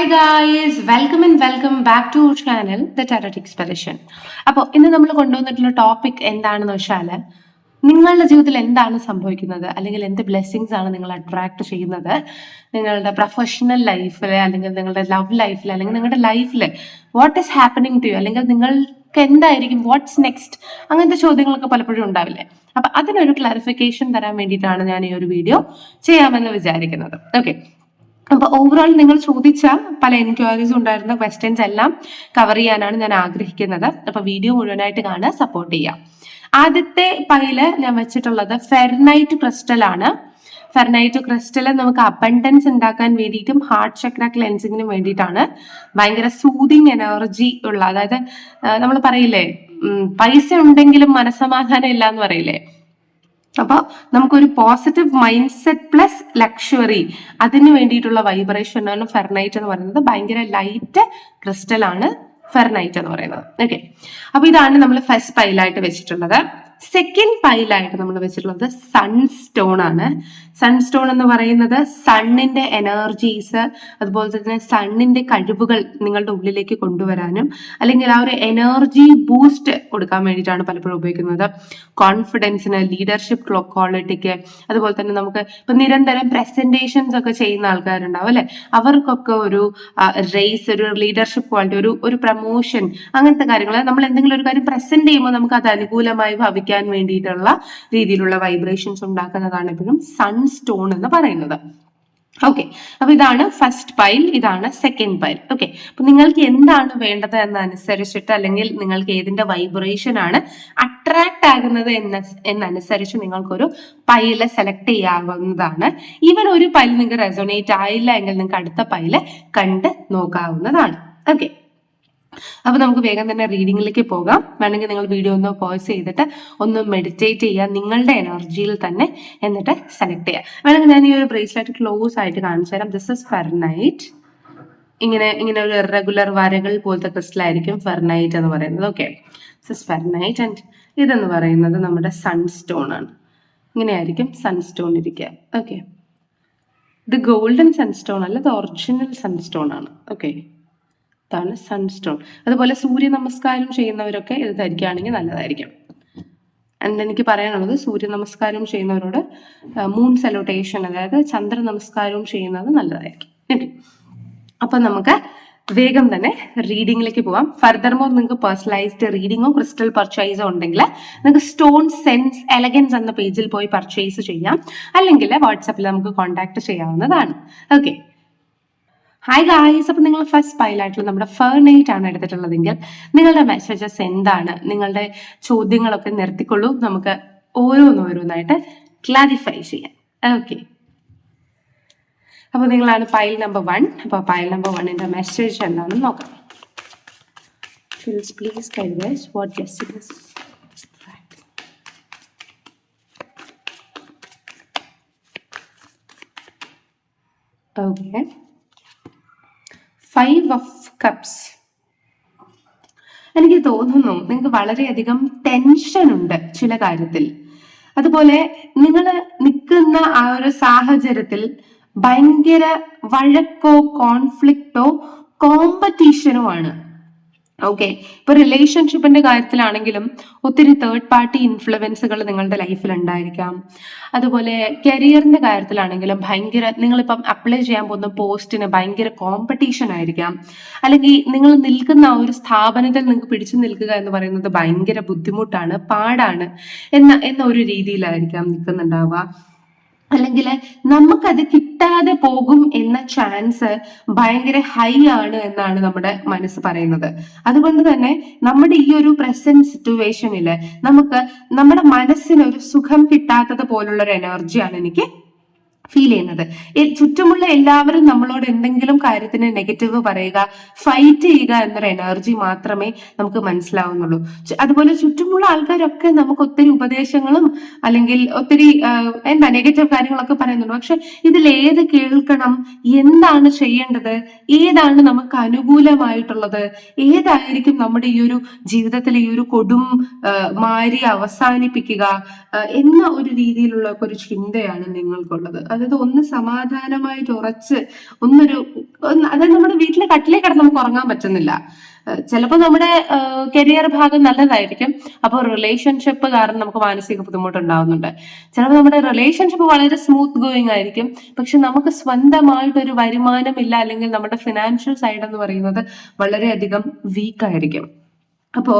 Hi guys, welcome and welcome back to channel the tarot expedition. അപ്പോൾ ഇന്ന് നമ്മൾ കൊണ്ടുവന്നിട്ടുള്ള ടോപ്പിക് എന്താണെന്ന് വെച്ചാൽ, നിങ്ങളുടെ ജീവിതത്തിൽ എന്താണ് സംഭവിക്കുന്നത്, അല്ലെങ്കിൽ എന്ത് ബ്ലെസ്സിങ്സ് ആണ് നിങ്ങൾ അട്രാക്ട് ചെയ്യുന്നത് നിങ്ങളുടെ പ്രൊഫഷണൽ ലൈഫിൽ, അല്ലെങ്കിൽ നിങ്ങളുടെ ലവ് ലൈഫിൽ, അല്ലെങ്കിൽ നിങ്ങളുടെ ലൈഫിൽ what is happening to you, അല്ലെങ്കിൽ നിങ്ങൾക്ക് എന്തായിരിക്കും, വാട്ട്സ് നെക്സ്റ്റ്, അങ്ങനത്തെ ചോദ്യങ്ങളൊക്കെ പലപ്പോഴും ഉണ്ടാവില്ലേ. അപ്പൊ അതിനൊരു ക്ലാരിഫിക്കേഷൻ തരാൻ വേണ്ടിയിട്ടാണ് ഞാൻ ഈ ഒരു വീഡിയോ ചെയ്യാമെന്ന് വിചാരിക്കുന്നത്. ഓക്കെ, അപ്പൊ ഓവറോൾ നിങ്ങൾ ചോദിച്ച പല എൻക്വയറീസ് ഉണ്ടായിരുന്ന ക്വസ്റ്റ്യൻസ് എല്ലാം കവർ ചെയ്യാനാണ് ഞാൻ ആഗ്രഹിക്കുന്നത്. അപ്പൊ വീഡിയോ മുഴുവനായിട്ട് കാണുക, സപ്പോർട്ട് ചെയ്യാം. ആദ്യത്തെ പൈല് ഞാൻ വെച്ചിട്ടുള്ളത് ഫെർനൈറ്റ് ക്രിസ്റ്റൽ ആണ്. ഫെർനൈറ്റ് ക്രിസ്റ്റൽ നമുക്ക് അബണ്ടൻസ് ഉണ്ടാക്കാൻ വേണ്ടിയിട്ടും ഹാർട്ട് ചക്ര ക്ലെൻസിങ്ങിനും വേണ്ടിയിട്ടാണ്. ഭയങ്കര സൂതിങ് എനർജി ഉള്ള, അതായത് നമ്മൾ പറയില്ലേ പൈസ ഉണ്ടെങ്കിലും മനസ്സമാധാനം ഇല്ല എന്ന് പറയില്ലേ. അപ്പൊ നമുക്കൊരു positive mind set plus luxury, അതിന് വേണ്ടിയിട്ടുള്ള വൈബ്രേഷൻ ആണ് ഫെർനൈറ്റ് എന്ന് പറയുന്നത്. ഭയങ്കര ലൈറ്റ് ക്രിസ്റ്റൽ ആണ് ഫെർനൈറ്റ് എന്ന് പറയുന്നത്. ഓക്കെ, അപ്പൊ ഇതാണ് നമ്മൾ ഫസ്റ്റ് പൈലായിട്ട് വെച്ചിട്ടുള്ളത്. സെക്കൻഡ് പൈലായിട്ട് നമ്മൾ വെച്ചിട്ടുള്ളത് സൺസ്റ്റോൺ ആണ്. സൺസ്റ്റോൺ എന്ന് പറയുന്നത് സണ്ണിന്റെ എനർജീസ്, അതുപോലെ തന്നെ സണ്ണിന്റെ കഴിവുകൾ നിങ്ങളുടെ ഉള്ളിലേക്ക് കൊണ്ടുവരാനും, അല്ലെങ്കിൽ ആ ഒരു എനർജി ബൂസ്റ്റ് കൊടുക്കാൻ വേണ്ടിയിട്ടാണ് പലപ്പോഴും ഉപയോഗിക്കുന്നത്. കോൺഫിഡൻസിന്, ലീഡർഷിപ്പ് ക്വാളിറ്റിക്ക്, അതുപോലെ തന്നെ നമുക്ക് ഇപ്പൊ നിരന്തരം പ്രസന്റേഷൻസ് ഒക്കെ ചെയ്യുന്ന ആൾക്കാരുണ്ടാവും അല്ലെ, അവർക്കൊക്കെ ഒരു റേസ്, ഒരു ലീഡർഷിപ്പ് ക്വാളിറ്റി, ഒരു പ്രമോഷൻ, അങ്ങനത്തെ കാര്യങ്ങൾ, നമ്മൾ എന്തെങ്കിലും ഒരു കാര്യം പ്രസന്റ് ചെയ്യുമ്പോൾ നമുക്ക് അത് അനുകൂലമായി ഭവിക്കാൻ വേണ്ടിയിട്ടുള്ള രീതിയിലുള്ള വൈബ്രേഷൻസ് ഉണ്ടാക്കുന്നതാണ് എപ്പോഴും സൺസ്റ്റോൺ എന്ന് പറയുന്നത്. ഓക്കെ, അപ്പൊ ഇതാണ് ഫസ്റ്റ് പൈൽ, ഇതാണ് സെക്കൻഡ് പൈൽ. ഓക്കെ, അപ്പൊ നിങ്ങൾക്ക് എന്താണ് വേണ്ടത് എന്നനുസരിച്ചിട്ട്, അല്ലെങ്കിൽ നിങ്ങൾക്ക് ഏതിന്റെ വൈബ്രേഷൻ ആണ് അട്രാക്ട് ആകുന്നത് എന്നനുസരിച്ച് നിങ്ങൾക്കൊരു പൈല് സെലക്ട് ചെയ്യാവുന്നതാണ്. ഈവൻ ഒരു പൈൽ നിങ്ങൾക്ക് റെസൊനേറ്റ് ആയില്ല എങ്കിൽ നിങ്ങൾക്ക് അടുത്ത പൈല് കണ്ട് നോക്കാവുന്നതാണ്. ഓക്കെ, അപ്പൊ നമുക്ക് വേഗം തന്നെ റീഡിങ്ങിലേക്ക് പോകാം. വേണമെങ്കിൽ നിങ്ങൾ വീഡിയോ ഒന്ന് പോസ് ചെയ്തിട്ട് ഒന്ന് മെഡിറ്റേറ്റ് ചെയ്യുക നിങ്ങളുടെ എനർജിയിൽ തന്നെ, എന്നിട്ട് സെലക്ട് ചെയ്യുക. വേണമെങ്കിൽ ഞാൻ ഈ ഒരു ബ്രേസ്ലെറ്റ് ക്ലോസ് ആയിട്ട് കാണിച്ചു തരാം. This is ferrite. ഇങ്ങനെ ഒരു ഇറഗുലർ വരകൾ പോലത്തെ ക്രിസ്റ്റൽ ആയിരിക്കും ഫെർനൈറ്റ് എന്ന് പറയുന്നത്. Okay, this is ferrite. And ഇതെന്ന് പറയുന്നത് നമ്മുടെ സൺസ്റ്റോൺ ആണ്. ഇങ്ങനെയായിരിക്കും സൺസ്റ്റോൺ ഇരിക്കുക. ഓക്കെ, ഇത് ഗോൾഡൻ സൺസ്റ്റോൺ അല്ല, ഇത് ഒറിജിനൽ സൺസ്റ്റോൺ ആണ്. ഓക്കെ, ഇതാണ് സൺസ്റ്റോൺ. അതുപോലെ സൂര്യ നമസ്കാരം ചെയ്യുന്നവരൊക്കെ ഇത് ധരിക്കുകയാണെങ്കിൽ നല്ലതായിരിക്കും. ആൻഡ് എനിക്ക് പറയാനുള്ളത്, സൂര്യ നമസ്കാരം ചെയ്യുന്നവരോട് മൂൺ സല്യൂട്ടേഷൻ, അതായത് ചന്ദ്ര നമസ്കാരവും ചെയ്യുന്നത് നല്ലതായിരിക്കും. അപ്പൊ നമുക്ക് വേഗം തന്നെ റീഡിങ്ങിലേക്ക് പോവാം. ഫർദർ മോർ നിങ്ങൾക്ക് പേഴ്സണലൈസ്ഡ് റീഡിങ്ങോ ക്രിസ്റ്റൽ പർച്ചേസോ ഉണ്ടെങ്കിൽ നിങ്ങൾക്ക് സ്റ്റോൺ സെൻസ് എലഗൻസ് എന്ന പേജിൽ പോയി പർച്ചേസ് ചെയ്യാം, അല്ലെങ്കിൽ വാട്സാപ്പിൽ നമുക്ക് കോൺടാക്ട് ചെയ്യാവുന്നതാണ്. ഓക്കെ, ഹായ് ഗായ്സ്, അപ്പൊ നിങ്ങൾ ഫസ്റ്റ് പൈലായിട്ടുള്ള നമ്മുടെ ഫെർനൈറ്റ് ആണ് എടുത്തിട്ടുള്ളതെങ്കിൽ നിങ്ങളുടെ മെസ്സേജസ് എന്താണ്, നിങ്ങളുടെ ചോദ്യങ്ങളൊക്കെ നിർത്തിക്കൊള്ളൂ, നമുക്ക് ഓരോന്നായിട്ട് ക്ലാരിഫൈ ചെയ്യാം. ഓക്കെ, അപ്പൊ നിങ്ങളാണ് പൈൽ നമ്പർ 1. അപ്പൊ പൈൽ നമ്പർ 1ന്റെ മെസ്സേജ് എന്താണെന്ന് നോക്കാം. Please guide us what blessings. Okay, 5 of Cups. എനിക്ക് തോന്നുന്നു നിങ്ങൾക്ക് വളരെയധികം ടെൻഷൻ ഉണ്ട് ചില കാര്യത്തിൽ. അതുപോലെ നിങ്ങൾ നിൽക്കുന്ന ആ ഒരു സാഹചര്യത്തിൽ ഭയങ്കര വഴക്കോ കോൺഫ്ലിക്റ്റോ കോമ്പറ്റീഷനോ ആണ്. ഓക്കെ, ഇപ്പൊ റിലേഷൻഷിപ്പിന്റെ കാര്യത്തിലാണെങ്കിലും ഒത്തിരി തേർഡ് പാർട്ടി ഇൻഫ്ലുവൻസുകൾ നിങ്ങളുടെ ലൈഫിൽ ഉണ്ടായിരിക്കാം. അതുപോലെ കരിയറിന്റെ കാര്യത്തിലാണെങ്കിലും ഭയങ്കര, നിങ്ങളിപ്പം അപ്ലൈ ചെയ്യാൻ പോകുന്ന പോസ്റ്റിന് ഭയങ്കര കോമ്പറ്റീഷൻ ആയിരിക്കാം. അല്ലെങ്കിൽ നിങ്ങൾ നിൽക്കുന്ന ആ ഒരു സ്ഥാപനത്തിൽ നിങ്ങൾക്ക് പിടിച്ചു നിൽക്കുക എന്ന് പറയുന്നത് ഭയങ്കര ബുദ്ധിമുട്ടാണ്, പാടാണ് എന്ന ഒരു രീതിയിലായിരിക്കാം നിൽക്കുന്നുണ്ടാവുക. അല്ലെങ്കിൽ നമുക്കത് കിട്ടാതെ പോകും എന്ന ചാൻസ് ഭയങ്കര ഹൈ ആണ് എന്നാണ് നമ്മുടെ മനസ്സ് പറയുന്നത്. അതുകൊണ്ട് തന്നെ നമ്മുടെ ഈ ഒരു പ്രസന്റ് സിറ്റുവേഷനില് നമുക്ക് നമ്മുടെ മനസ്സിന് ഒരു സുഖം കിട്ടാത്തത് പോലുള്ള ഒരു എനർജിയാണ് എനിക്ക് ഫീൽ ചെയ്യുന്നത്. ചുറ്റുമുള്ള എല്ലാവരും നമ്മളോട് എന്തെങ്കിലും കാര്യത്തിന് നെഗറ്റീവ് പറയുക, ഫൈറ്റ് ചെയ്യുക എന്നൊരു എനർജി മാത്രമേ നമുക്ക് മനസ്സിലാവുന്നുള്ളൂ. അതുപോലെ ചുറ്റുമുള്ള ആൾക്കാരൊക്കെ നമുക്ക് ഒത്തിരി ഉപദേശങ്ങളും അല്ലെങ്കിൽ ഒത്തിരി നെഗറ്റീവ് കാര്യങ്ങളൊക്കെ പറയുന്നുണ്ട്. പക്ഷെ ഇതിൽ ഏത് കേൾക്കണം, എന്താണ് ചെയ്യേണ്ടത്, ഏതാണ് നമുക്ക് അനുകൂലമായിട്ടുള്ളത്, ഏതായിരിക്കും നമ്മുടെ ഈ ഒരു ജീവിതത്തിലെ ഈ ഒരു കൊടും മാരി അവസാനിപ്പിക്കുക എന്ന ഒരു രീതിയിലുള്ള ഒരു ചിന്തയാണ് നിങ്ങൾക്കുള്ളത്. അതായത് ഒന്ന് സമാധാനമായിട്ട് ഉറച്ച് ഒന്നൊരു അതായത് നമ്മുടെ വീട്ടിലെ കട്ടിലേ കിടന്ന് നമുക്ക് ഉറങ്ങാൻ പറ്റുന്നില്ല. ചിലപ്പോൾ നമ്മുടെ കരിയർ ഭാഗം നല്ലതായിരിക്കും, അപ്പോൾ റിലേഷൻഷിപ്പ് കാരണം നമുക്ക് മാനസിക ബുദ്ധിമുട്ടുണ്ടാവുന്നുണ്ട്. ചിലപ്പോൾ നമ്മുടെ റിലേഷൻഷിപ്പ് വളരെ സ്മൂത്ത് ഗോയിങ് ആയിരിക്കും, പക്ഷെ നമുക്ക് സ്വന്തമായിട്ടൊരു വരുമാനമില്ല, അല്ലെങ്കിൽ നമ്മുടെ ഫിനാൻഷ്യൽ സൈഡ് എന്ന് പറയുന്നത് വളരെയധികം വീക്ക് ആയിരിക്കും. അപ്പോ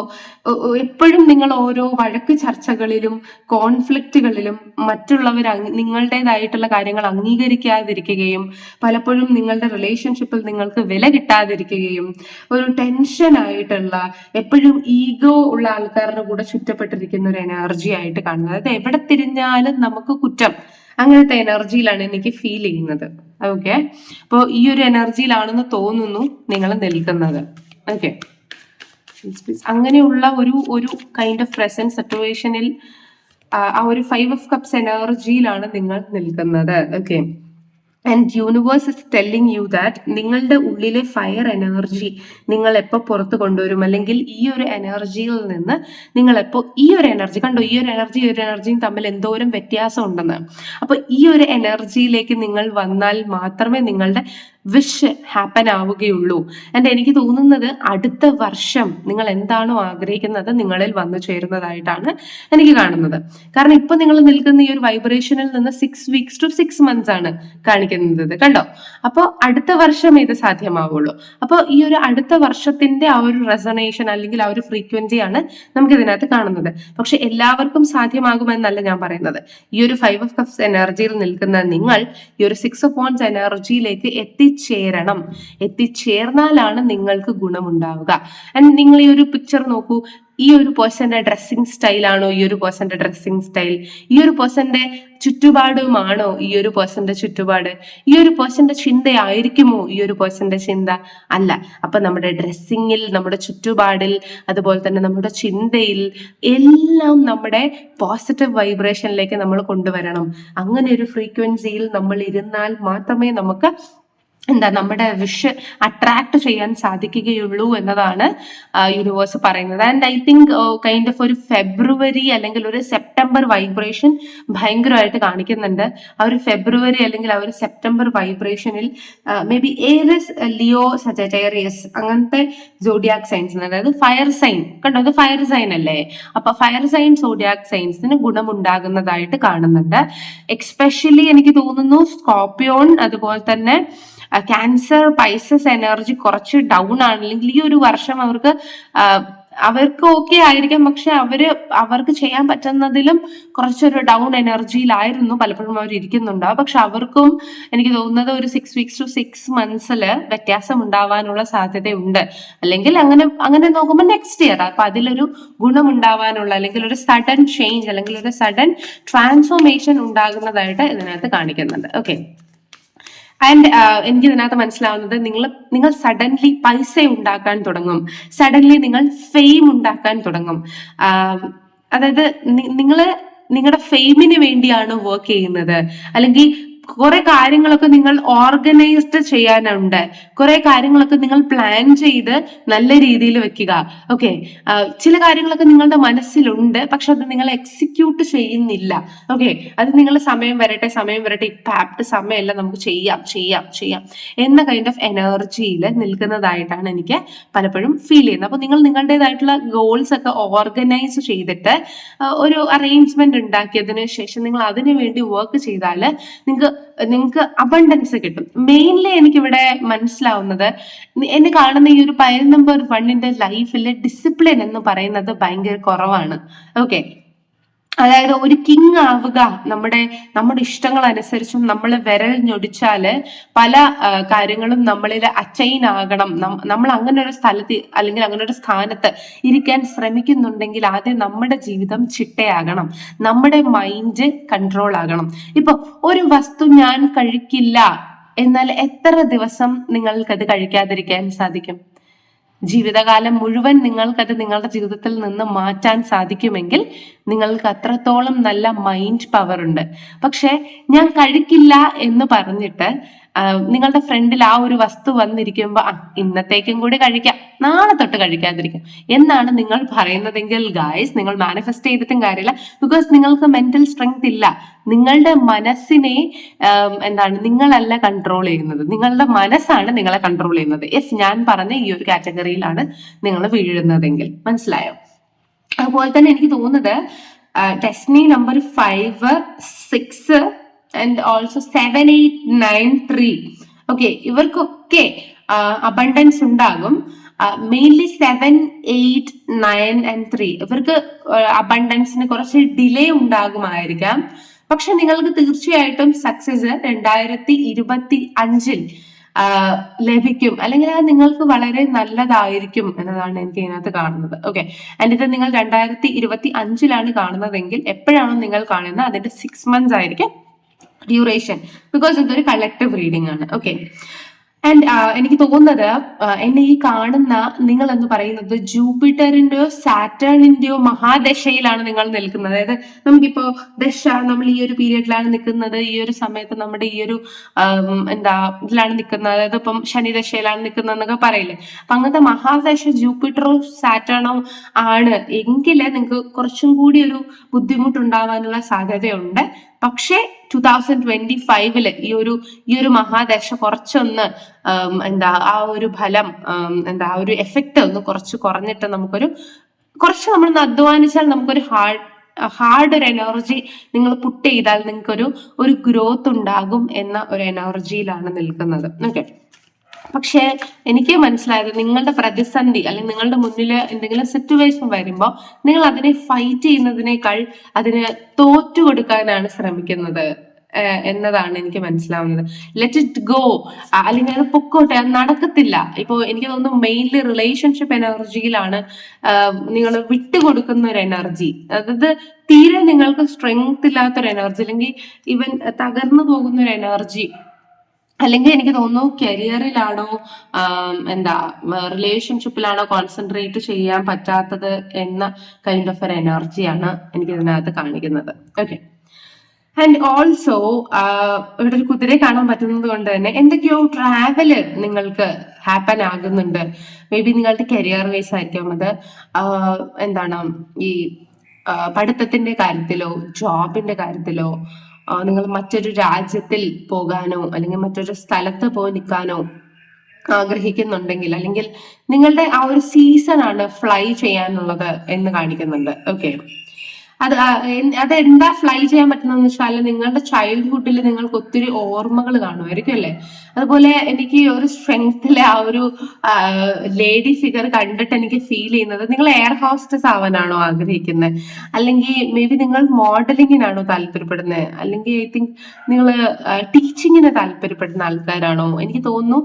എപ്പോഴും നിങ്ങൾ ഓരോ വഴക്ക് ചർച്ചകളിലും കോൺഫ്ലിക്റ്റുകളിലും മറ്റുള്ളവർ നിങ്ങളുടേതായിട്ടുള്ള കാര്യങ്ങൾ അംഗീകരിക്കാതിരിക്കുകയും പലപ്പോഴും നിങ്ങളുടെ റിലേഷൻഷിപ്പിൽ നിങ്ങൾക്ക് വില കിട്ടാതിരിക്കുകയും ഒരു ടെൻഷൻ ആയിട്ടുള്ള എപ്പോഴും ഈഗോ ഉള്ള ആൾക്കാരുടെ കൂടെ ചുറ്റപ്പെട്ടിരിക്കുന്ന ഒരു എനർജി ആയിട്ട് കാണുന്നത്. അതായത് എവിടെ തിരിഞ്ഞാലും നമുക്ക് കുറ്റം, അങ്ങനത്തെ എനർജിയിലാണ് എനിക്ക് ഫീൽ ചെയ്യുന്നത്. ഓക്കെ, അപ്പോൾ ഈ ഒരു എനർജിയിലാണെന്ന് തോന്നുന്നു നിങ്ങൾ നിൽക്കുന്നത്. ഓക്കെ, അങ്ങനെയുള്ള ഒരു കൈൻഡ് ഓഫ് പ്രസന്റ് സിറ്റുവേഷനിൽ ആ ഒരു 5 of Cups എനർജിയിലാണ് നിങ്ങൾ നിൽക്കുന്നത്. Okay, and universe is telling you that നിങ്ങളുടെ ഉള്ളിലെ ഫയർ എനർജി നിങ്ങൾ എപ്പോൾ പുറത്ത് കൊണ്ടുവരും, അല്ലെങ്കിൽ ഈ ഒരു എനർജിയിൽ നിന്ന് നിങ്ങൾ എപ്പോൾ ഈ ഒരു എനർജി കണ്ടോ, ഈ ഒരു എനർജിയും തമ്മിൽ എന്തോരം വ്യത്യാസം ഉണ്ടെന്ന്. അപ്പൊ ഈ ഒരു എനർജിയിലേക്ക് നിങ്ങൾ വന്നാൽ മാത്രമേ നിങ്ങളുടെ വിഷ് ഹാപ്പൻ ആവുകയുള്ളൂ. ആൻഡ് എനിക്ക് തോന്നുന്നത് അടുത്ത വർഷം നിങ്ങൾ എന്താണോ ആഗ്രഹിക്കുന്നത് നിങ്ങളിൽ വന്നു ചേരുന്നതായിട്ടാണ് എനിക്ക് കാണുന്നത്. കാരണം ഇപ്പൊ നിങ്ങൾ നിൽക്കുന്ന ഈ ഒരു വൈബ്രേഷനിൽ നിന്ന് 6 weeks to 6 months ആണ് കാണിക്കുന്നത്, കണ്ടോ. അപ്പോൾ അടുത്ത വർഷം ഇത് സാധ്യമാവുള്ളൂ. അപ്പോൾ ഈ ഒരു അടുത്ത വർഷത്തിന്റെ ആ ഒരു റെസണേഷൻ അല്ലെങ്കിൽ ആ ഒരു ഫ്രീക്വൻസിയാണ് നമുക്ക് ഇതിനകത്ത് കാണുന്നത്. പക്ഷെ എല്ലാവർക്കും സാധ്യമാകുമെന്നല്ല ഞാൻ പറയുന്നത്. ഈ ഒരു 5 of Cups എനർജിയിൽ നിൽക്കുന്ന നിങ്ങൾ ഈ ഒരു 6 of Wands എനർജിയിലേക്ക് എത്തിച്ചേർന്നാലാണ് നിങ്ങൾക്ക് ഗുണമുണ്ടാവുക. ആൻഡ് നിങ്ങൾ ഈ ഒരു പിക്ചർ നോക്കൂ, ഈ ഒരു പേഴ്സന്റെ ഡ്രസ്സിങ് സ്റ്റൈലാണോ ഈ ഒരു പേഴ്സന്റെ ഡ്രസ്സിങ് സ്റ്റൈൽ, ഈ ഒരു പേഴ്സന്റെ ചുറ്റുപാടുമാണോ ഈ ഒരു പേഴ്സന്റെ ചുറ്റുപാട്, ഈ ഒരു പേഴ്സന്റെ ചിന്തയായിരിക്കുമോ ഈ ഒരു പേഴ്സന്റെ ചിന്ത? അല്ല. അപ്പൊ നമ്മുടെ ഡ്രസ്സിങ്ങിൽ, നമ്മുടെ ചുറ്റുപാടിൽ, അതുപോലെ തന്നെ നമ്മുടെ ചിന്തയിൽ എല്ലാം നമ്മുടെ പോസിറ്റീവ് വൈബ്രേഷനിലേക്ക് നമ്മൾ കൊണ്ടുവരണം. അങ്ങനെ ഒരു ഫ്രീക്വൻസിയിൽ നമ്മൾ ഇരുന്നാൽ മാത്രമേ നമുക്ക് നമ്മുടെ വിഷ് അട്രാക്ട് ചെയ്യാൻ സാധിക്കുകയുള്ളൂ എന്നതാണ് യൂണിവേഴ്സ് പറയുന്നത്. And I think kind of ഒരു ഫെബ്രുവരി അല്ലെങ്കിൽ ഒരു സെപ്റ്റംബർ വൈബ്രേഷൻ ഭയങ്കരമായിട്ട് കാണിക്കുന്നുണ്ട്. ആ ഒരു ഫെബ്രുവരി അല്ലെങ്കിൽ ആ ഒരു സെപ്റ്റംബർ വൈബ്രേഷനിൽ may be Aries, Leo, Sagittarius അങ്ങനത്തെ സോഡിയാക് സൈൻസ്, അതായത് ഫയർ സൈൻ, കണ്ടോ അത് ഫയർ സൈൻ അല്ലേ. അപ്പൊ ഫയർ സൈൻ സോഡിയാക് സൈൻസിന് ഗുണമുണ്ടാകുന്നതായിട്ട് കാണുന്നുണ്ട്. എക്സ്പെഷ്യലി എനിക്ക് തോന്നുന്നു സ്കോർപ്പിയോൺ, അതുപോലെ തന്നെ ക്യാൻസർ, പൈസസ് എനർജി കുറച്ച് ഡൗൺ ആണ്, അല്ലെങ്കിൽ ഈ ഒരു വർഷം അവർക്ക് ഓക്കെ ആയിരിക്കാം, പക്ഷെ അവർക്ക് ചെയ്യാൻ പറ്റുന്നതിലും കുറച്ചൊരു ഡൗൺ എനർജിയിലായിരുന്നു പലപ്പോഴും അവർ ഇരിക്കുന്നുണ്ടാവും. പക്ഷെ അവർക്കും എനിക്ക് തോന്നുന്നത് ഒരു 6 weeks to 6 months വ്യത്യാസം ഉണ്ടാവാനുള്ള സാധ്യതയുണ്ട്. അല്ലെങ്കിൽ അങ്ങനെ നോക്കുമ്പോൾ നെക്സ്റ്റ് ഇയർ അപ്പൊ അതിലൊരു ഗുണം ഉണ്ടാവാനുള്ള, അല്ലെങ്കിൽ ഒരു സഡൻ ചേഞ്ച്, അല്ലെങ്കിൽ ഒരു സഡൻ ട്രാൻസ്ഫോർമേഷൻ ഉണ്ടാകുന്നതായിട്ട് ഇതിനകത്ത് കാണിക്കുന്നുണ്ട്. ഓക്കെ, ആൻഡ് എനിക്ക് ഇതിനകത്ത് മനസ്സിലാവുന്നത് നിങ്ങൾ സഡൻലി പൈസ ഉണ്ടാക്കാൻ തുടങ്ങും, സഡൻലി നിങ്ങൾ ഫെയിം ഉണ്ടാക്കാൻ തുടങ്ങും. അതായത് നിങ്ങളുടെ ഫെയിമിന് വേണ്ടിയാണ് വർക്ക് ചെയ്യുന്നത്, അല്ലെങ്കിൽ കുറെ കാര്യങ്ങളൊക്കെ നിങ്ങൾ ഓർഗനൈസ്ഡ് ചെയ്യാനുണ്ട്, കുറെ കാര്യങ്ങളൊക്കെ നിങ്ങൾ പ്ലാൻ ചെയ്ത് നല്ല രീതിയിൽ വെക്കുക. ഓക്കെ, ചില കാര്യങ്ങളൊക്കെ നിങ്ങളുടെ മനസ്സിലുണ്ട്, പക്ഷെ അത് നിങ്ങൾ എക്സിക്യൂട്ട് ചെയ്യുന്നില്ല. ഓക്കെ, അത് നിങ്ങൾ സമയം വരട്ടെ ഇപ്പൊ ആപ്റ്റ് സമയമല്ല, നമുക്ക് ചെയ്യാം എന്ന കൈൻഡ് ഓഫ് എനർജിയിൽ നിൽക്കുന്നതായിട്ടാണ് എനിക്ക് പലപ്പോഴും ഫീൽ ചെയ്യുന്നത്. അപ്പൊ നിങ്ങൾ നിങ്ങളുടേതായിട്ടുള്ള ഗോൾസ് ഒക്കെ ഓർഗനൈസ് ചെയ്തിട്ട് ഒരു അറേഞ്ച്മെന്റ് ഉണ്ടാക്കിയതിനു ശേഷം നിങ്ങൾ അതിനു വേണ്ടി വർക്ക് ചെയ്താൽ നിങ്ങൾക്ക് അബണ്ടൻസ് കിട്ടും. മെയിൻലി എനിക്കിവിടെ മനസ്സിലാവുന്നത്, എന്നെ കാണുന്ന ഈ ഒരു പയൽ നമ്പർ 1 ലൈഫിലെ ഡിസിപ്ലിൻ എന്ന് പറയുന്നത് ഭയങ്കര കുറവാണ്. ഓക്കെ, അതായത് ഒരു കിങ് ആവുക, നമ്മുടെ ഇഷ്ടങ്ങൾ അനുസരിച്ചും നമ്മൾ വിരൽ ഞൊടിച്ചാല് പല കാര്യങ്ങളും നമ്മളിൽ അച്ചൈൻ ആകണം. നമ്മൾ അങ്ങനെ ഒരു സ്ഥലത്ത് അല്ലെങ്കിൽ അങ്ങനെ ഒരു സ്ഥാനത്ത് ഇരിക്കാൻ ശ്രമിക്കുന്നുണ്ടെങ്കിൽ ആദ്യം നമ്മുടെ ജീവിതം ചിട്ടയാകണം, നമ്മുടെ മൈൻഡ് കൺട്രോൾ ആകണം. ഇപ്പൊ ഒരു വസ്തു ഞാൻ കഴിക്കില്ല എന്നാൽ എത്ര ദിവസം നിങ്ങൾക്കത് കഴിക്കാതിരിക്കാൻ സാധിക്കും? ജീവിതകാലം മുഴുവൻ നിങ്ങൾക്കത് നിങ്ങളുടെ ജീവിതത്തിൽ നിന്ന് മാറ്റാൻ സാധിക്കുമെങ്കിൽ നിങ്ങൾക്ക് അത്രത്തോളം നല്ല മൈൻഡ് പവർ ഉണ്ട്. പക്ഷെ ഞാൻ കഴിക്കില്ല എന്ന് പറഞ്ഞിട്ട് നിങ്ങളുടെ ഫ്രണ്ടിൽ ആ ഒരു വസ്തു വന്നിരിക്കുമ്പോ ഇന്നത്തേക്കും കൂടി കഴിക്കാം, നാളെ തൊട്ട് കഴിക്കാതിരിക്കാം എന്നാണ് നിങ്ങൾ പറയുന്നതെങ്കിൽ ഗായ്സ്, നിങ്ങൾ മാനിഫെസ്റ്റ് ചെയ്തിട്ടും കാര്യമില്ല. ബിക്കോസ് നിങ്ങൾക്ക് മെന്റൽ സ്ട്രെങ്ത് ഇല്ല. നിങ്ങളുടെ മനസ്സിനെ നിങ്ങളല്ല കൺട്രോൾ ചെയ്യുന്നത്, നിങ്ങളുടെ മനസ്സാണ് നിങ്ങളെ കൺട്രോൾ ചെയ്യുന്നത്. ഇഫ് ഞാൻ പറഞ്ഞ ഈ ഒരു കാറ്റഗറിയിലാണ് നിങ്ങൾ വീഴുന്നതെങ്കിൽ. മനസ്സിലായോ? അതുപോലെ തന്നെ എനിക്ക് തോന്നുന്നത് destiny number 5, 6 and also 7, 8, 9, 3. Okay, ഇവർക്കൊക്കെ അബണ്ടൻസ് ഉണ്ടാകും. മെയിൻലി 7, 8, 9 ആൻഡ് 3 ഇവർക്ക് അബണ്ടൻസിന് കുറച്ച് ഡിലേ ഉണ്ടാകുമായിരിക്കാം. പക്ഷെ നിങ്ങൾക്ക് തീർച്ചയായിട്ടും സക്സസ് 2025 ലഭിക്കും, അല്ലെങ്കിൽ അത് നിങ്ങൾക്ക് വളരെ നല്ലതായിരിക്കും എന്നതാണ് എനിക്ക് ഇതിനകത്ത് കാണുന്നത്. ഓക്കെ, ആൻഡ് ഇത് നിങ്ങൾ 2025 കാണുന്നതെങ്കിൽ എപ്പോഴാണോ നിങ്ങൾ കാണുന്നത് അതിന്റെ 6 months ആയിരിക്കും ഡ്യൂറേഷൻ, ബിക്കോസ് ഇതൊരു കളക്റ്റീവ് റീഡിംഗ് ആണ്. ഓക്കെ, ആൻഡ് എനിക്ക് തോന്നുന്നത് എന്നെ ഈ കാണുന്ന നിങ്ങൾ എന്ന് പറയുന്നത് ജൂപ്പിറ്ററിന്റെയോ സാറ്റേണിന്റെയോ മഹാദശയിലാണ് നിങ്ങൾ നിൽക്കുന്നത്. അതായത് നമുക്കിപ്പോ ദശ, നമ്മൾ ഈ ഒരു പീരിയഡിലാണ് നിൽക്കുന്നത്, ഈ ഒരു സമയത്ത് നമ്മുടെ ഈ ഒരു ഇതിലാണ് നിൽക്കുന്നത്, അതായത് ഇപ്പം ശനി ദശയിലാണ് നിൽക്കുന്നത് എന്നൊക്കെ പറയില്ലേ. അപ്പൊ അങ്ങനത്തെ മഹാദശ ജൂപ്പിറ്ററോ സാറ്റേണോ ആണ് എങ്കിൽ നിങ്ങൾക്ക് കുറച്ചും കൂടി ഒരു ബുദ്ധിമുട്ടുണ്ടാവാനുള്ള സാധ്യതയുണ്ട്. പക്ഷേ 2025 ഈ ഒരു മഹാദശ കുറച്ചൊന്ന് ആ ഒരു ഫലം ആ ഒരു എഫക്റ്റ് ഒന്ന് കുറച്ച് കുറഞ്ഞിട്ട് കുറച്ച് നമ്മൾ അധ്വാനിച്ചാൽ നമുക്കൊരു ഹാർഡ് ഒരു എനർജി നിങ്ങൾ പുട്ട് ചെയ്താൽ നിങ്ങൾക്ക് ഒരു ഗ്രോത്ത് ഉണ്ടാകും എന്ന ഒരു എനർജിയിലാണ് നിൽക്കുന്നത്. ഓക്കെ, പക്ഷെ എനിക്ക് മനസ്സിലായത് നിങ്ങളുടെ പ്രതിസന്ധി അല്ലെങ്കിൽ നിങ്ങളുടെ മുന്നിൽ എന്തെങ്കിലും സിറ്റുവേഷൻ വരുമ്പോൾ നിങ്ങൾ അതിനെ ഫൈറ്റ് ചെയ്യുന്നതിനേക്കാൾ അതിന് തോറ്റു കൊടുക്കാനാണ് ശ്രമിക്കുന്നത് എന്നതാണ് എനിക്ക് മനസ്സിലാവുന്നത്. ലെറ്റ് ഇറ്റ് ഗോ, അല്ലെങ്കിൽ അത് പൊക്കോട്ടെ, അത് നടക്കത്തില്ല. ഇപ്പോ എനിക്ക് തോന്നുന്നു മെയിൻലി റിലേഷൻഷിപ്പ് എനർജിയിലാണ് നിങ്ങൾ വിട്ടുകൊടുക്കുന്ന ഒരു എനർജി, അതായത് തീരെ നിങ്ങൾക്ക് സ്ട്രെങ്ത് ഇല്ലാത്തൊരു എനർജി, അല്ലെങ്കിൽ ഈവൻ തകർന്നു പോകുന്ന ഒരു എനർജി, അല്ലെങ്കിൽ എനിക്ക് തോന്നുന്നു കരിയറിലാണോ റിലേഷൻഷിപ്പിലാണോ കോൺസെൻട്രേറ്റ് ചെയ്യാൻ പറ്റാത്തത് എന്ന കൈൻഡ് ഓഫ് ഒരു എനർജിയാണ് എനിക്ക് ഇതിനകത്ത് കാണിക്കുന്നത്. ഓക്കെ, ആൻഡ് ഓൾസോ ഇവിടെ ഒരു കുതിരയെ കാണാൻ പറ്റുന്നത് കൊണ്ട് തന്നെ എന്തൊക്കെയോ ട്രാവല് നിങ്ങൾക്ക് ഹാപ്പൻ ആകുന്നുണ്ട്. മേ ബി നിങ്ങളുടെ കരിയർ വൈസ് ആയിരിക്കാം അത്, ഈ പഠിത്തത്തിന്റെ കാര്യത്തിലോ ജോബിന്റെ കാര്യത്തിലോ നിങ്ങൾ മറ്റൊരു രാജ്യത്തിൽ പോകാനോ അല്ലെങ്കിൽ മറ്റൊരു സ്ഥലത്ത് പോയി നിൽക്കാനോ ആഗ്രഹിക്കുന്നുണ്ടെങ്കിൽ, അല്ലെങ്കിൽ നിങ്ങളുടെ ആ ഒരു സീസൺ ആണ് ഫ്ലൈ ചെയ്യാനുള്ളത് എന്ന് കാണിക്കുന്നുണ്ട്. ഓക്കെ, അതെന്താ ഫ്ലൈ ചെയ്യാൻ പറ്റുന്നതെന്ന് വെച്ചാൽ നിങ്ങളുടെ ചൈൽഡ്ഹുഡിൽ നിങ്ങൾക്ക് ഒത്തിരി ഓർമ്മകൾ കാണുമായിരിക്കും അല്ലെ. അതുപോലെ എനിക്ക് ഒരു സ്ട്രെങ്ത്തിലെ ആ ഒരു ലേഡി ഫിഗർ കണ്ടിട്ട് എനിക്ക് ഫീൽ ചെയ്യുന്നത് നിങ്ങൾ എയർ ഹോസ്റ്റസ് ആവാനാണോ ആഗ്രഹിക്കുന്നത്, അല്ലെങ്കിൽ മേ ബി നിങ്ങൾ മോഡലിങ്ങിനാണോ താല്പര്യപ്പെടുന്നത്, അല്ലെങ്കിൽ ഐ തിങ്ക് നിങ്ങൾ ടീച്ചിങ്ങിന് താല്പര്യപ്പെടുന്ന ആൾക്കാരാണോ എനിക്ക് തോന്നുന്നു.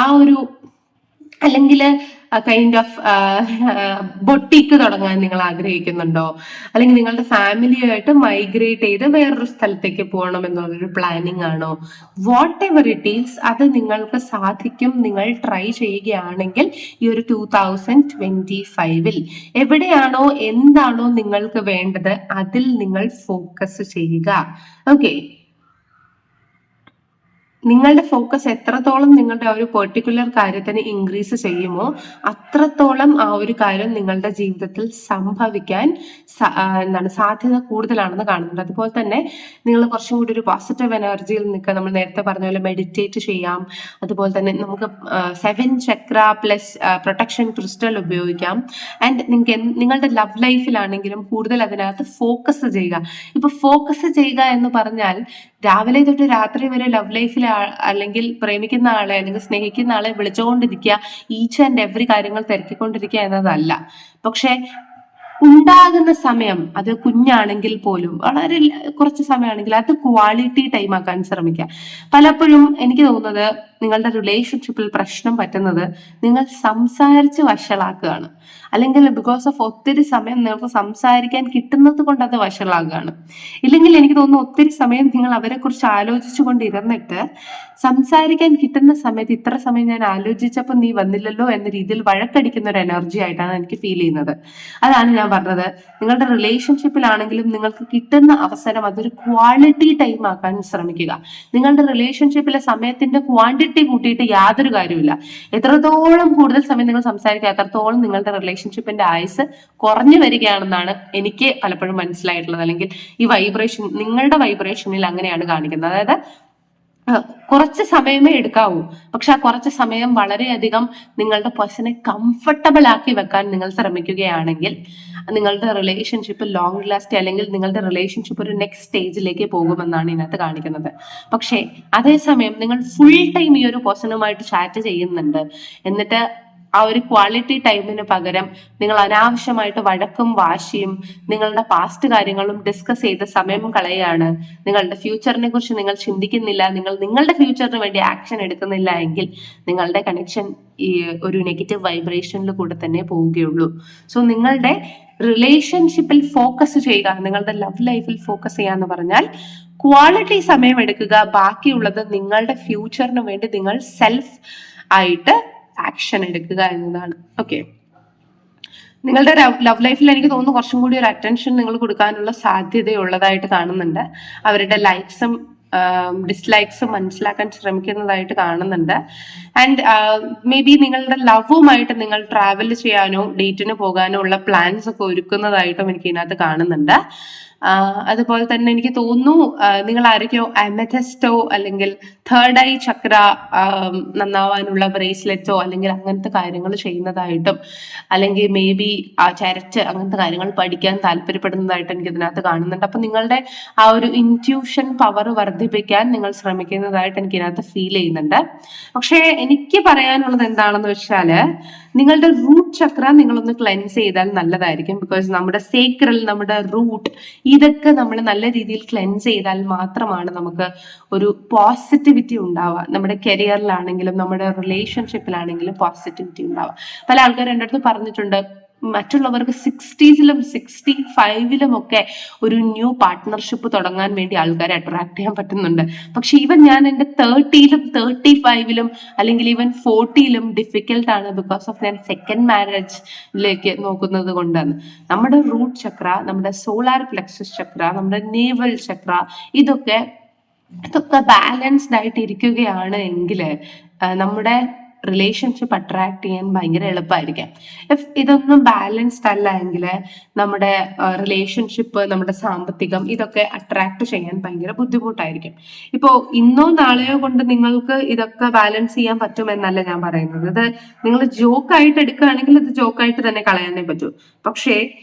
ആ ഒരു അല്ലെങ്കിൽ കൈൻഡ് ഓഫ് ബൊട്ടീക്ക് തുടങ്ങാൻ നിങ്ങൾ ആഗ്രഹിക്കുന്നുണ്ടോ, അല്ലെങ്കിൽ നിങ്ങളുടെ ഫാമിലിയായിട്ട് മൈഗ്രേറ്റ് ചെയ്ത് വേറൊരു സ്ഥലത്തേക്ക് പോകണം എന്നുള്ളൊരു പ്ലാനിങ് ആണോ, വാട്ട് എവർ ഇറ്റ് ഈസ് അത് നിങ്ങൾക്ക് സാധിക്കും. നിങ്ങൾ ട്രൈ ചെയ്യുകയാണെങ്കിൽ ഈ ഒരു 2025 എവിടെയാണോ എന്താണോ നിങ്ങൾക്ക് വേണ്ടത് അതിൽ നിങ്ങൾ ഫോക്കസ് ചെയ്യുക. ഓക്കെ, നിങ്ങളുടെ ഫോക്കസ് എത്രത്തോളം നിങ്ങളുടെ ആ ഒരു പെർട്ടിക്കുലർ കാര്യത്തിന് ഇൻക്രീസ് ചെയ്യുമോ അത്രത്തോളം ആ ഒരു കാര്യം നിങ്ങളുടെ ജീവിതത്തിൽ സംഭവിക്കാൻ സാധ്യത കൂടുതലാണെന്ന് കാണുന്നുണ്ട്. അതുപോലെ തന്നെ നിങ്ങൾ കുറച്ചും കൂടി ഒരു പോസിറ്റീവ് എനർജിയിൽ നിൽക്കുക. നമ്മൾ നേരത്തെ പറഞ്ഞ പോലെ മെഡിറ്റേറ്റ് ചെയ്യാം. അതുപോലെ തന്നെ നമുക്ക് 7 ചക്ര പ്ലസ് പ്രൊട്ടക്ഷൻ ക്രിസ്റ്റൽ ഉപയോഗിക്കാം. ആൻഡ് നിങ്ങളുടെ ലവ് ലൈഫിലാണെങ്കിലും കൂടുതൽ അതിനകത്ത് ഫോക്കസ് ചെയ്യുക. ഇപ്പൊ ഫോക്കസ് ചെയ്യുക എന്ന് പറഞ്ഞാൽ രാവിലെ തൊട്ട് രാത്രി വരെ ലവ് ലൈഫിൽ അല്ലെങ്കിൽ പ്രേമിക്കുന്ന ആളെ അല്ലെങ്കിൽ സ്നേഹിക്കുന്ന ആളെ വിളിച്ചുകൊണ്ടിരിക്കുക, ഈച്ച് ആൻഡ് എവറി കാര്യങ്ങൾ തിരക്കിക്കൊണ്ടിരിക്കുക എന്നതല്ല. പക്ഷെ ഉണ്ടാകുന്ന സമയം അത് കുഞ്ഞാണെങ്കിൽ പോലും വളരെ കുറച്ച് സമയമാണെങ്കിൽ അത് ക്വാളിറ്റി ടൈം ആക്കാൻ ശ്രമിക്കുക. പലപ്പോഴും എനിക്ക് തോന്നുന്നത് നിങ്ങളുടെ റിലേഷൻഷിപ്പിൽ പ്രശ്നം പറ്റുന്നത് നിങ്ങൾ സംസാരിച്ച് വഷളാക്കുകയാണ്, അല്ലെങ്കിൽ ബിക്കോസ് ഓഫ് ഒത്തിരി സമയം നിങ്ങൾക്ക് സംസാരിക്കാൻ കിട്ടുന്നത് കൊണ്ട് അത് വഷളാകുകയാണ്. ഇല്ലെങ്കിൽ എനിക്ക് തോന്നുന്നു ഒത്തിരി സമയം നിങ്ങൾ അവരെ കുറിച്ച് ആലോചിച്ചു കൊണ്ടിരുന്നിട്ട് സംസാരിക്കാൻ കിട്ടുന്ന സമയത്ത് ഇത്ര സമയം ഞാൻ ആലോചിച്ചപ്പോൾ നീ വന്നില്ലല്ലോ എന്ന രീതിയിൽ വഴക്കടിക്കുന്ന ഒരു എനർജി ആയിട്ടാണ് എനിക്ക് ഫീൽ ചെയ്യുന്നത്. അതാണ് ഞാൻ പറഞ്ഞത്, നിങ്ങളുടെ റിലേഷൻഷിപ്പിലാണെങ്കിലും നിങ്ങൾക്ക് കിട്ടുന്ന അവസരം അതൊരു ക്വാളിറ്റി ടൈം ആക്കാൻ ശ്രമിക്കുക. നിങ്ങളുടെ റിലേഷൻഷിപ്പിലെ സമയത്തിന്റെ ക്വാണ്ടിറ്റി കൂട്ടിയിട്ട് യാതൊരു കാര്യമില്ല. എത്രത്തോളം കൂടുതൽ സമയം നിങ്ങൾ സംസാരിക്കുക അത്രത്തോളം നിങ്ങളുടെ റിലേഷൻഷിപ്പിന്റെ ആയുസ് കുറഞ്ഞു വരികയാണെന്നാണ് എനിക്ക് പലപ്പോഴും മനസ്സിലായിട്ടുള്ളത്. അല്ലെങ്കിൽ ഈ വൈബ്രേഷൻ, നിങ്ങളുടെ വൈബ്രേഷനിൽ അങ്ങനെയാണ് കാണിക്കുന്നത്. അതായത് കുറച്ച് സമയമേ എടുക്കാവൂ, പക്ഷെ ആ കുറച്ച് സമയം വളരെയധികം നിങ്ങളുടെ പേഴ്സണെ കംഫർട്ടബിൾ ആക്കി വെക്കാൻ നിങ്ങൾ ശ്രമിക്കുകയാണെങ്കിൽ നിങ്ങളുടെ റിലേഷൻഷിപ്പ് ലോങ് ലാസ്റ്റ്, അല്ലെങ്കിൽ നിങ്ങളുടെ റിലേഷൻഷിപ്പ് ഒരു നെക്സ്റ്റ് സ്റ്റേജിലേക്ക് പോകുമെന്നാണ് ഇതിനകത്ത് കാണിക്കുന്നത്. പക്ഷേ അതേസമയം നിങ്ങൾ ഫുൾ ടൈം ഈ ഒരു പേഴ്സണുമായിട്ട് ചാറ്റ് ചെയ്യുന്നുണ്ട്, എന്നിട്ട് ആ ഒരു ക്വാളിറ്റി ടൈമിന് പകരം നിങ്ങൾ അനാവശ്യമായിട്ട് വഴക്കും വാശിയും നിങ്ങളുടെ പാസ്റ്റ് കാര്യങ്ങളും ഡിസ്കസ് ചെയ്ത് സമയം കളയാണ്, നിങ്ങളുടെ ഫ്യൂച്ചറിനെ കുറിച്ച് നിങ്ങൾ ചിന്തിക്കുന്നില്ല, നിങ്ങൾ നിങ്ങളുടെ ഫ്യൂച്ചറിന് വേണ്ടി ആക്ഷൻ എടുക്കുന്നില്ല എങ്കിൽ നിങ്ങളുടെ കണക്ഷൻ ഈ ഒരു നെഗറ്റീവ് വൈബ്രേഷനിൽ കൂടെ തന്നെ പോവുകയുള്ളൂ. സോ നിങ്ങളുടെ റിലേഷൻഷിപ്പിൽ ഫോക്കസ് ചെയ്യുക, നിങ്ങളുടെ ലവ് ലൈഫിൽ ഫോക്കസ് ചെയ്യുക എന്ന് പറഞ്ഞാൽ ക്വാളിറ്റി സമയം എടുക്കുക, ബാക്കിയുള്ളത് നിങ്ങളുടെ ഫ്യൂച്ചറിന് വേണ്ടി നിങ്ങൾ സെൽഫ് ആയിട്ട് ആക്ഷൻ എടുക്കുക എന്നതാണ്. ഓക്കെ, നിങ്ങളുടെ ലവ് ലൈഫിൽ എനിക്ക് തോന്നുന്നു കുറച്ചും കൂടി ഒരു അറ്റൻഷൻ നിങ്ങൾ കൊടുക്കാനുള്ള സാധ്യതയുള്ളതായിട്ട് കാണുന്നുണ്ട്. അവരുടെ ലൈക്സും ഡിസ്ലൈക്സും മനസ്സിലാക്കാൻ ശ്രമിക്കുന്നതായിട്ട് കാണുന്നുണ്ട്. ആൻഡ് മേ ബി നിങ്ങളുടെ ലവുമായിട്ട് നിങ്ങൾ ട്രാവൽ ചെയ്യാനോ ഡേറ്റിന് പോകാനോ ഉള്ള പ്ലാൻസ് ഒക്കെ ഒരുക്കുന്നതായിട്ടും എനിക്ക് ഇതിനകത്ത് കാണുന്നുണ്ട്. അതുപോലെ തന്നെ എനിക്ക് തോന്നുന്നു നിങ്ങൾ ആരൊക്കെയോ അമഥസ്റ്റോ അല്ലെങ്കിൽ തേർഡ് ഐ ചക്ര നന്നാവാനുള്ള ബ്രേസ്ലെറ്റോ അല്ലെങ്കിൽ അങ്ങനത്തെ കാര്യങ്ങൾ ചെയ്യുന്നതായിട്ടും, അല്ലെങ്കിൽ മേ ബി ചരച്ച് അങ്ങനത്തെ കാര്യങ്ങൾ പഠിക്കാൻ താല്പര്യപ്പെടുന്നതായിട്ട് എനിക്ക് ഇതിനകത്ത് കാണുന്നുണ്ട്. അപ്പൊ നിങ്ങളുടെ ആ ഒരു ഇൻറ്റ്യൂഷൻ പവർ വർദ്ധിപ്പിക്കാൻ നിങ്ങൾ ശ്രമിക്കുന്നതായിട്ട് എനിക്ക് ഇതിനകത്ത് ഫീൽ ചെയ്യുന്നുണ്ട്. പക്ഷേ എനിക്ക് പറയാനുള്ളത് എന്താണെന്ന് വെച്ചാല് നിങ്ങളുടെ റൂട്ട് ചക്ര നിങ്ങളൊന്ന് ക്ലെൻസ് ചെയ്താൽ നല്ലതായിരിക്കും. ബിക്കോസ് നമ്മുടെ സേക്രൽ, നമ്മുടെ റൂട്ട്, ഇതൊക്കെ നമ്മൾ നല്ല രീതിയിൽ ക്ലെൻസ് ചെയ്താൽ മാത്രമാണ് നമുക്ക് ഒരു പോസിറ്റിവിറ്റി ഉണ്ടാവുക. നമ്മുടെ കരിയറിലാണെങ്കിലും നമ്മുടെ റിലേഷൻഷിപ്പിലാണെങ്കിലും പോസിറ്റിവിറ്റി ഉണ്ടാവുക. പല ആൾക്കാരും എൻ്റെ അടുത്ത് പറഞ്ഞിട്ടുണ്ട്, മറ്റുള്ളവർക്ക് 60s-ലും 65-ലും ഒക്കെ ഒരു ന്യൂ പാർട്ട്ണർഷിപ്പ് തുടങ്ങാൻ വേണ്ടി ആൾക്കാരെ അട്രാക്ട് ചെയ്യാൻ പറ്റുന്നുണ്ട്. പക്ഷെ ഈവൻ ഞാൻ എൻ്റെ 30-ലും 35-ലും അല്ലെങ്കിൽ ഈവൻ 40-ലും ഡിഫിക്കൽട്ട് ആണ്. ബിക്കോസ് ഓഫ് ഞാൻ സെക്കൻഡ് മാരേജിലേക്ക് നോക്കുന്നത് കൊണ്ടാണ്. നമ്മുടെ റൂട്ട് ചക്ര, നമ്മുടെ സോളാർ പ്ലെക്സസ് ചക്ര, നമ്മുടെ നേവൽ ചക്ര, ഇതൊക്കെ ബാലൻസ്ഡ് ആയിട്ട് ഇരിക്കുകയാണ് എങ്കിൽ നമ്മുടെ റിലേഷൻഷിപ്പ് അട്രാക്ട് ചെയ്യാൻ ഭയങ്കര എളുപ്പമായിരിക്കും. ഇഫ് ഇതൊന്നും ബാലൻസ്ഡ് അല്ല എങ്കിൽ നമ്മുടെ റിലേഷൻഷിപ്പ്, നമ്മുടെ സാമ്പത്തികം, ഇതൊക്കെ അട്രാക്ട് ചെയ്യാൻ ഭയങ്കര ബുദ്ധിമുട്ടായിരിക്കും. ഇപ്പോ ഇന്നോ നാളെയോ കൊണ്ട് നിങ്ങൾക്ക് ഇതൊക്കെ ബാലൻസ് ചെയ്യാൻ പറ്റുമെന്നല്ല ഞാൻ പറയുന്നത്. ഇത് നിങ്ങൾ ജോക്കായിട്ട് എടുക്കുകയാണെങ്കിൽ ഇത് ജോക്കായിട്ട് തന്നെ കളയാനേ പറ്റൂ. പക്ഷേ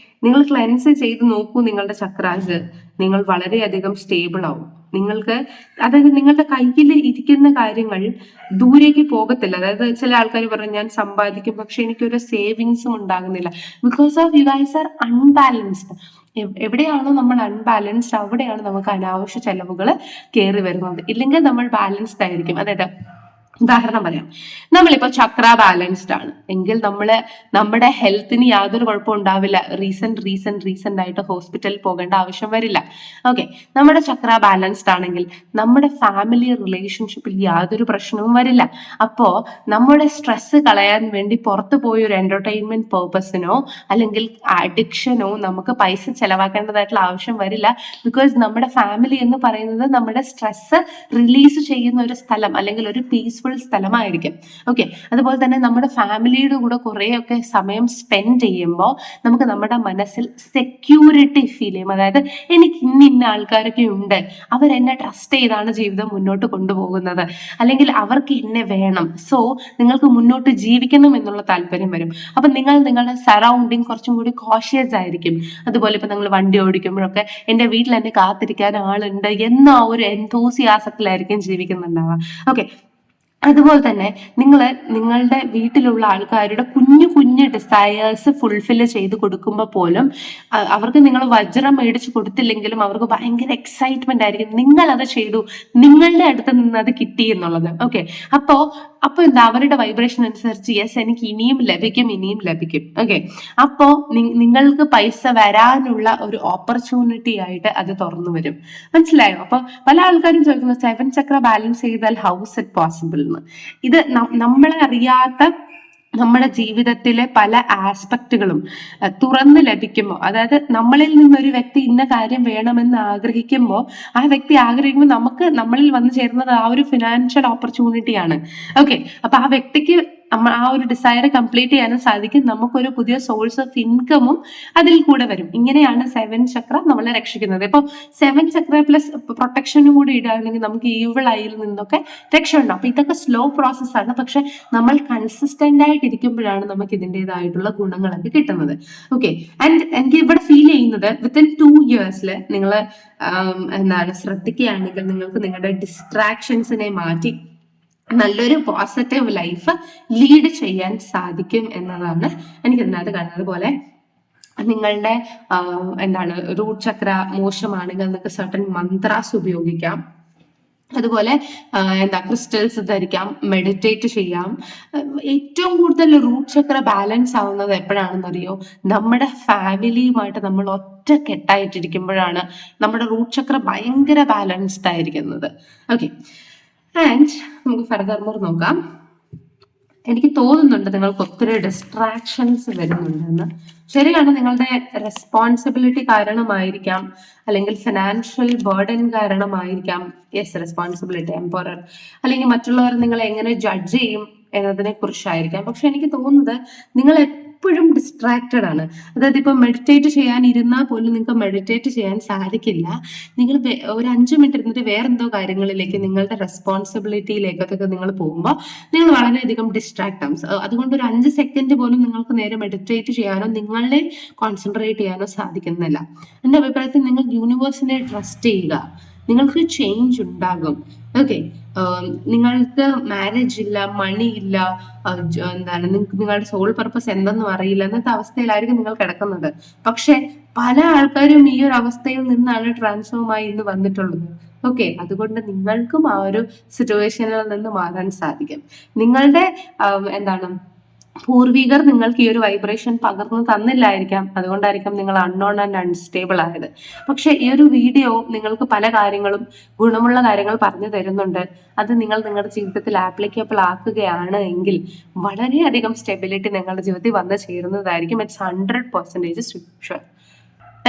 നിങ്ങൾ ക്ലെൻസ് ചെയ്ത് നോക്കൂ നിങ്ങളുടെ ചക്രാസ്, നിങ്ങൾ വളരെയധികം സ്റ്റേബിൾ ആവും. നിങ്ങൾക്ക്, അതായത് നിങ്ങളുടെ കയ്യിൽ ഇരിക്കുന്ന കാര്യങ്ങൾ ദൂരേക്ക് പോകത്തില്ല. അതായത് ചില ആൾക്കാർ പറഞ്ഞു ഞാൻ സമ്പാദിക്കും പക്ഷെ എനിക്കൊരു സേവിങ്സും ഉണ്ടാകുന്നില്ല. Because of you guys are unbalanced. എവിടെയാണോ നമ്മൾ അൺബാലൻസ്ഡ് അവിടെയാണ് നമുക്ക് അനാവശ്യ ചെലവുകൾ കയറി വരുന്നത്. ഇല്ലെങ്കിൽ നമ്മൾ ബാലൻസ്ഡ് ആയിരിക്കും. അതായത് ഉദാഹരണം പറയാം, നമ്മളിപ്പോ ചക്ര ബാലൻസ്ഡ് ആണ് എങ്കിൽ നമ്മുടെ ഹെൽത്തിന് യാതൊരു കുഴപ്പവും ഉണ്ടാവില്ല. റീസെന്റ് ആയിട്ട് ഹോസ്പിറ്റലിൽ പോകേണ്ട ആവശ്യം വരില്ല. ഓക്കെ, നമ്മുടെ ചക്ര ബാലൻസ്ഡ് ആണെങ്കിൽ നമ്മുടെ ഫാമിലി റിലേഷൻഷിപ്പിൽ യാതൊരു പ്രശ്നവും വരില്ല. അപ്പോ നമ്മുടെ സ്ട്രെസ് കളയാൻ വേണ്ടി പുറത്തു പോയി ഒരു എന്റർടൈൻമെന്റ് പേർപ്പസിനോ അല്ലെങ്കിൽ അഡിക്ഷനോ നമുക്ക് പൈസ ചെലവാക്കേണ്ടതായിട്ടുള്ള ആവശ്യം വരില്ല. ബിക്കോസ് നമ്മുടെ ഫാമിലി എന്ന് പറയുന്നത് നമ്മുടെ സ്ട്രെസ് റിലീസ് ചെയ്യുന്ന ഒരു സ്ഥലം അല്ലെങ്കിൽ ഒരു പീസ്ഫുൾ സ്ഥലമായിരിക്കും. ഓക്കെ, അതുപോലെ തന്നെ നമ്മുടെ ഫാമിലിയുടെ കൂടെ കുറേയൊക്കെ സമയം സ്പെൻഡ് ചെയ്യുമ്പോൾ നമുക്ക് നമ്മുടെ മനസ്സിൽ സെക്യൂരിറ്റി ഫീൽ ചെയ്യും. അതായത് എനിക്ക് ഇന്ന ആൾക്കാരൊക്കെ ഉണ്ട്, അവരെന്നെ ട്രസ്റ്റ് ചെയ്താണ് ജീവിതം മുന്നോട്ട് കൊണ്ടുപോകുന്നത്, അല്ലെങ്കിൽ അവർക്ക് എന്നെ വേണം, സോ നിങ്ങൾക്ക് മുന്നോട്ട് ജീവിക്കണം എന്നുള്ള താല്പര്യം വരും. അപ്പൊ നിങ്ങൾ നിങ്ങളുടെ സറൗണ്ടിങ് കുറച്ചും കൂടി കോഷ്യസ് ആയിരിക്കും. അതുപോലെ ഇപ്പൊ നിങ്ങൾ വണ്ടി ഓടിക്കുമ്പോഴൊക്കെ എൻ്റെ വീട്ടിൽ എന്നെ കാത്തിരിക്കാൻ ആളുണ്ട് എന്ന ഒരു എന്തോസിയാസത്തിലായിരിക്കും ജീവിക്കുന്നുണ്ടാവുക. ഓക്കെ, അതുപോലെ തന്നെ നിങ്ങൾ നിങ്ങളുടെ വീട്ടിലുള്ള ആൾക്കാരുടെ കുഞ്ഞു കുഞ്ഞു ഡിസയേഴ്സ് ഫുൾഫിൽ ചെയ്ത് കൊടുക്കുമ്പോൾ പോലും അവർക്ക് നിങ്ങൾ വജ്രം മേടിച്ച് കൊടുത്തില്ലെങ്കിലും അവർക്ക് ഭയങ്കര എക്സൈറ്റ്മെന്റ് ആയിരിക്കും, നിങ്ങൾ അത് ചെയ്തു, നിങ്ങളുടെ അടുത്ത് നിന്ന് അത് കിട്ടി എന്നുള്ളത്. ഓക്കെ, അപ്പൊ എന്താ, അവരുടെ വൈബ്രേഷൻ അനുസരിച്ച് യെസ് എനിക്ക് ഇനിയും ലഭിക്കും. ഓക്കെ, അപ്പോ നിങ്ങൾക്ക് പൈസ വരാനുള്ള ഒരു ഓപ്പർച്യൂണിറ്റി ആയിട്ട് അത് തുറന്നു വരും. മനസ്സിലായോ? അപ്പൊ പല ആൾക്കാരും ചോദിക്കുന്നു 7 ചക്ര ബാലൻസ് ചെയ്താൽ ഹൗസ് ഇറ്റ് പോസിബിൾ എന്ന്. ഇത് നമ്മളെ അറിയാത്ത നമ്മുടെ ജീവിതത്തിലെ പല ആസ്പെക്റ്റുകളും തുറന്ന് ലഭിക്കുമ്പോൾ, അതായത് നമ്മളിൽ നിന്നൊരു വ്യക്തി ഇന്ന കാര്യം വേണമെന്ന് ആഗ്രഹിക്കുമ്പോൾ ആ വ്യക്തി ആഗ്രഹിക്കുമ്പോൾ നമ്മളിൽ വന്നു ചേരുന്നത് ആ ഒരു ഫിനാൻഷ്യൽ ഓപ്പർച്യൂണിറ്റിയാണ്. ഓക്കെ, അപ്പൊ ആ വ്യക്തിക്ക് ആ ഒരു ഡിസയർ കംപ്ലീറ്റ് ചെയ്യാനും സാധിക്കും, നമുക്കൊരു പുതിയ സോഴ്സ് ഓഫ് ഇൻകമും അതിൽ കൂടെ വരും. ഇങ്ങനെയാണ് 7 ചക്ര നമ്മളെ രക്ഷിക്കുന്നത്. ഇപ്പൊ 7 ചക്ര പ്ലസ് പ്രൊട്ടക്ഷനും കൂടി ഇടുകയാണെങ്കിൽ നമുക്ക് ഈവിൾ ഐയിൽ നിന്നൊക്കെ രക്ഷ ഉണ്ടാവും. അപ്പൊ ഇതൊക്കെ സ്ലോ പ്രോസസ് ആണ്, പക്ഷെ നമ്മൾ കൺസിസ്റ്റന്റ് ആയിട്ട് ഇരിക്കുമ്പോഴാണ് നമുക്ക് ഇതിൻ്റെതായിട്ടുള്ള ഗുണങ്ങളൊക്കെ കിട്ടുന്നത്. ഓക്കെ, ആൻഡ് എനിക്ക് ഇവിടെ ഫീൽ ചെയ്യുന്നത് വിത്തിൻ 2 years നിങ്ങൾ എന്താണ് ശ്രദ്ധിക്കുകയാണെങ്കിൽ നിങ്ങൾക്ക് നിങ്ങളുടെ ഡിസ്ട്രാക്ഷൻസിനെ മാറ്റി നല്ലൊരു പോസിറ്റീവ് ലൈഫ് ലീഡ് ചെയ്യാൻ സാധിക്കും എന്നതാണ് എനിക്ക് ഇതിനകത്ത് കാണുന്നത്. പോലെ നിങ്ങളുടെ എന്താണ് റൂട്ട് ചക്ര മോശമാണെങ്കിൽ നിങ്ങൾക്ക് സർട്ടൻ മന്ത്രാസ് ഉപയോഗിക്കാം. അതുപോലെ ക്രിസ്റ്റൽസ് ധരിക്കാം, മെഡിറ്റേറ്റ് ചെയ്യാം. ഏറ്റവും കൂടുതൽ റൂട്ട് ചക്ര ബാലൻസ് ആവുന്നത് എപ്പോഴാണെന്നറിയോ? നമ്മുടെ ഫാമിലിയുമായിട്ട് നമ്മൾ ഒറ്റക്കെട്ടായിട്ടിരിക്കുമ്പോഴാണ് നമ്മുടെ റൂട്ട് ചക്ര ഭയങ്കര ബാലൻസ്ഡ് ആയിരിക്കുന്നത്. ഓക്കെ, ആൻഡ് നമുക്ക് ഫർദർ മോർ നോക്കാം. എനിക്ക് തോന്നുന്നുണ്ട് നിങ്ങൾക്ക് ഒത്തിരി ഡിസ്ട്രാക്ഷൻസ് വരുന്നുണ്ടെന്ന്. ശരിയാണ്, നിങ്ങളുടെ റെസ്പോൺസിബിലിറ്റി കാരണമായിരിക്കാം, അല്ലെങ്കിൽ ഫിനാൻഷ്യൽ ബേർഡൻ കാരണമായിരിക്കാം. യെസ്, റെസ്പോൺസിബിലിറ്റി എംപവർ, അല്ലെങ്കിൽ മറ്റുള്ളവർ നിങ്ങളെ എങ്ങനെ ജഡ്ജ് ചെയ്യും എന്നതിനെ കുറിച്ചായിരിക്കാം. പക്ഷെ എനിക്ക് തോന്നുന്നത് നിങ്ങൾ എപ്പോഴും ഡിസ്ട്രാക്റ്റഡ് ആണ്. അതായത് ഇപ്പൊ മെഡിറ്റേറ്റ് ചെയ്യാൻ ഇരുന്നാൽ പോലും നിങ്ങൾക്ക് മെഡിറ്റേറ്റ് ചെയ്യാൻ സാധിക്കില്ല. നിങ്ങൾ ഒരു 5 മിനിറ്റ് ഇരുന്നിട്ട് വേറെന്തോ കാര്യങ്ങളിലേക്ക്, നിങ്ങളുടെ റെസ്പോൺസിബിലിറ്റിയിലേക്കൊക്കെ നിങ്ങൾ പോകുമ്പോൾ നിങ്ങൾ വളരെയധികം ഡിസ്ട്രാക്ട് ആവും. അതുകൊണ്ട് ഒരു 5 സെക്കൻഡ് പോലും നിങ്ങൾക്ക് നേരെ മെഡിറ്റേറ്റ് ചെയ്യാനോ നിങ്ങളെ കോൺസെൻട്രേറ്റ് ചെയ്യാനോ സാധിക്കുന്നില്ല. എൻ്റെ അഭിപ്രായത്തിൽ നിങ്ങൾ യൂണിവേഴ്സിനെ ട്രസ്റ്റ് ചെയ്യുക, നിങ്ങൾക്ക് ചേഞ്ച് ഉണ്ടാകും. ഓക്കെ, നിങ്ങൾക്ക് മാരേജ് ഇല്ല, മണി ഇല്ല, എന്താണ് നിങ്ങളുടെ സോൾ പർപ്പസ് എന്തെന്നും അറിയില്ല എന്നത്തെ അവസ്ഥയിലായിരിക്കും നിങ്ങൾ കിടക്കുന്നത്. പക്ഷെ പല ആൾക്കാരും ഈ ഒരു അവസ്ഥയിൽ നിന്നാണ് ട്രാൻസ്ഫോം ആയി ഇന്ന് വന്നിട്ടുള്ളത്. ഓക്കെ, അതുകൊണ്ട് നിങ്ങൾക്കും ആ ഒരു സിറ്റുവേഷനിൽ നിന്ന് മാറാൻ സാധിക്കും. നിങ്ങളുടെ എന്താണ് പൂർവികർ നിങ്ങൾക്ക് ഈ ഒരു വൈബ്രേഷൻ പകർന്നു തന്നില്ലായിരിക്കാം, അതുകൊണ്ടായിരിക്കാം നിങ്ങൾ അൺനോൺ ആൻഡ് അൺസ്റ്റേബിൾ ആയത്. പക്ഷെ ഈ ഒരു വീഡിയോ നിങ്ങൾക്ക് പല കാര്യങ്ങളും, ഗുണമുള്ള കാര്യങ്ങൾ പറഞ്ഞു തരുന്നുണ്ട്. അത് നിങ്ങൾ നിങ്ങളുടെ ജീവിതത്തിൽ ആപ്ലിക്കബിൾ ആക്കുകയാണ് എങ്കിൽ വളരെയധികം സ്റ്റെബിലിറ്റി നിങ്ങളുടെ ജീവിതത്തിൽ വന്നു ചേരുന്നതായിരിക്കും. It's 100% sure.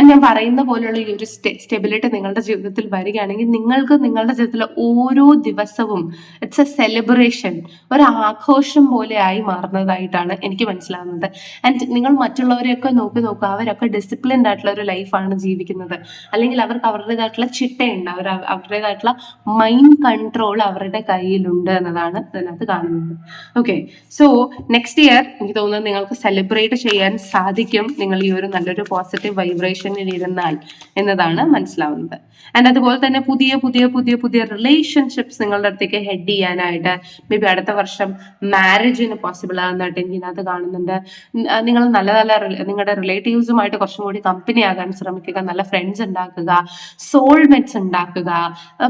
ഞാൻ പറയുന്ന പോലെയുള്ള ഈ ഒരു സ്റ്റെബിലിറ്റി നിങ്ങളുടെ ജീവിതത്തിൽ വരികയാണെങ്കിൽ നിങ്ങൾക്ക് നിങ്ങളുടെ ജീവിതത്തിലെ ഓരോ ദിവസവും ഇറ്റ്സ് എ സെലിബ്രേഷൻ, ഒരു ആഘോഷം പോലെ ആയി മാറുന്നതായിട്ടാണ് എനിക്ക് മനസ്സിലാവുന്നത്. ആൻഡ് നിങ്ങൾ മറ്റുള്ളവരെയൊക്കെ നോക്കുക, അവരൊക്കെ ഡിസിപ്ലിൻഡ് ആയിട്ടുള്ള ഒരു ലൈഫാണ് ജീവിക്കുന്നത്, അല്ലെങ്കിൽ അവർക്ക് അവരുടേതായിട്ടുള്ള ചിട്ടയുണ്ട്, അവരുടേതായിട്ടുള്ള മൈൻഡ് കൺട്രോൾ അവരുടെ കയ്യിലുണ്ട് എന്നതാണ് ഇതിനകത്ത് കാണുന്നത്. ഓക്കെ, സോ നെക്സ്റ്റ് ഇയർ എനിക്ക് തോന്നുന്നത് നിങ്ങൾക്ക് സെലിബ്രേറ്റ് ചെയ്യാൻ സാധിക്കും നിങ്ങൾ ഈ ഒരു നല്ലൊരു പോസിറ്റീവ് വൈബ്രേഷൻ ഇരുന്നാൽ എന്നതാണ് മനസ്സിലാവുന്നത്. ആൻഡ് അതുപോലെ തന്നെ പുതിയ പുതിയ പുതിയ പുതിയ റിലേഷൻഷിപ്സ് നിങ്ങളുടെ അടുത്തേക്ക് ഹെഡ് ചെയ്യാനായിട്ട് മേ ബി അടുത്ത വർഷം മാരേജിന് പോസിബിൾ ആകുന്നതായിട്ട് എനിക്ക് ഇതിനകത്ത് കാണുന്നുണ്ട്. നിങ്ങൾ നല്ല നല്ല നിങ്ങളുടെ റിലേറ്റീവ്സുമായിട്ട് കുറച്ചും കൂടി കമ്പനി ആകാൻ ശ്രമിക്കുക, നല്ല ഫ്രണ്ട്സ് ഉണ്ടാക്കുക, സോൾമേറ്റ്സ് ഉണ്ടാക്കുക.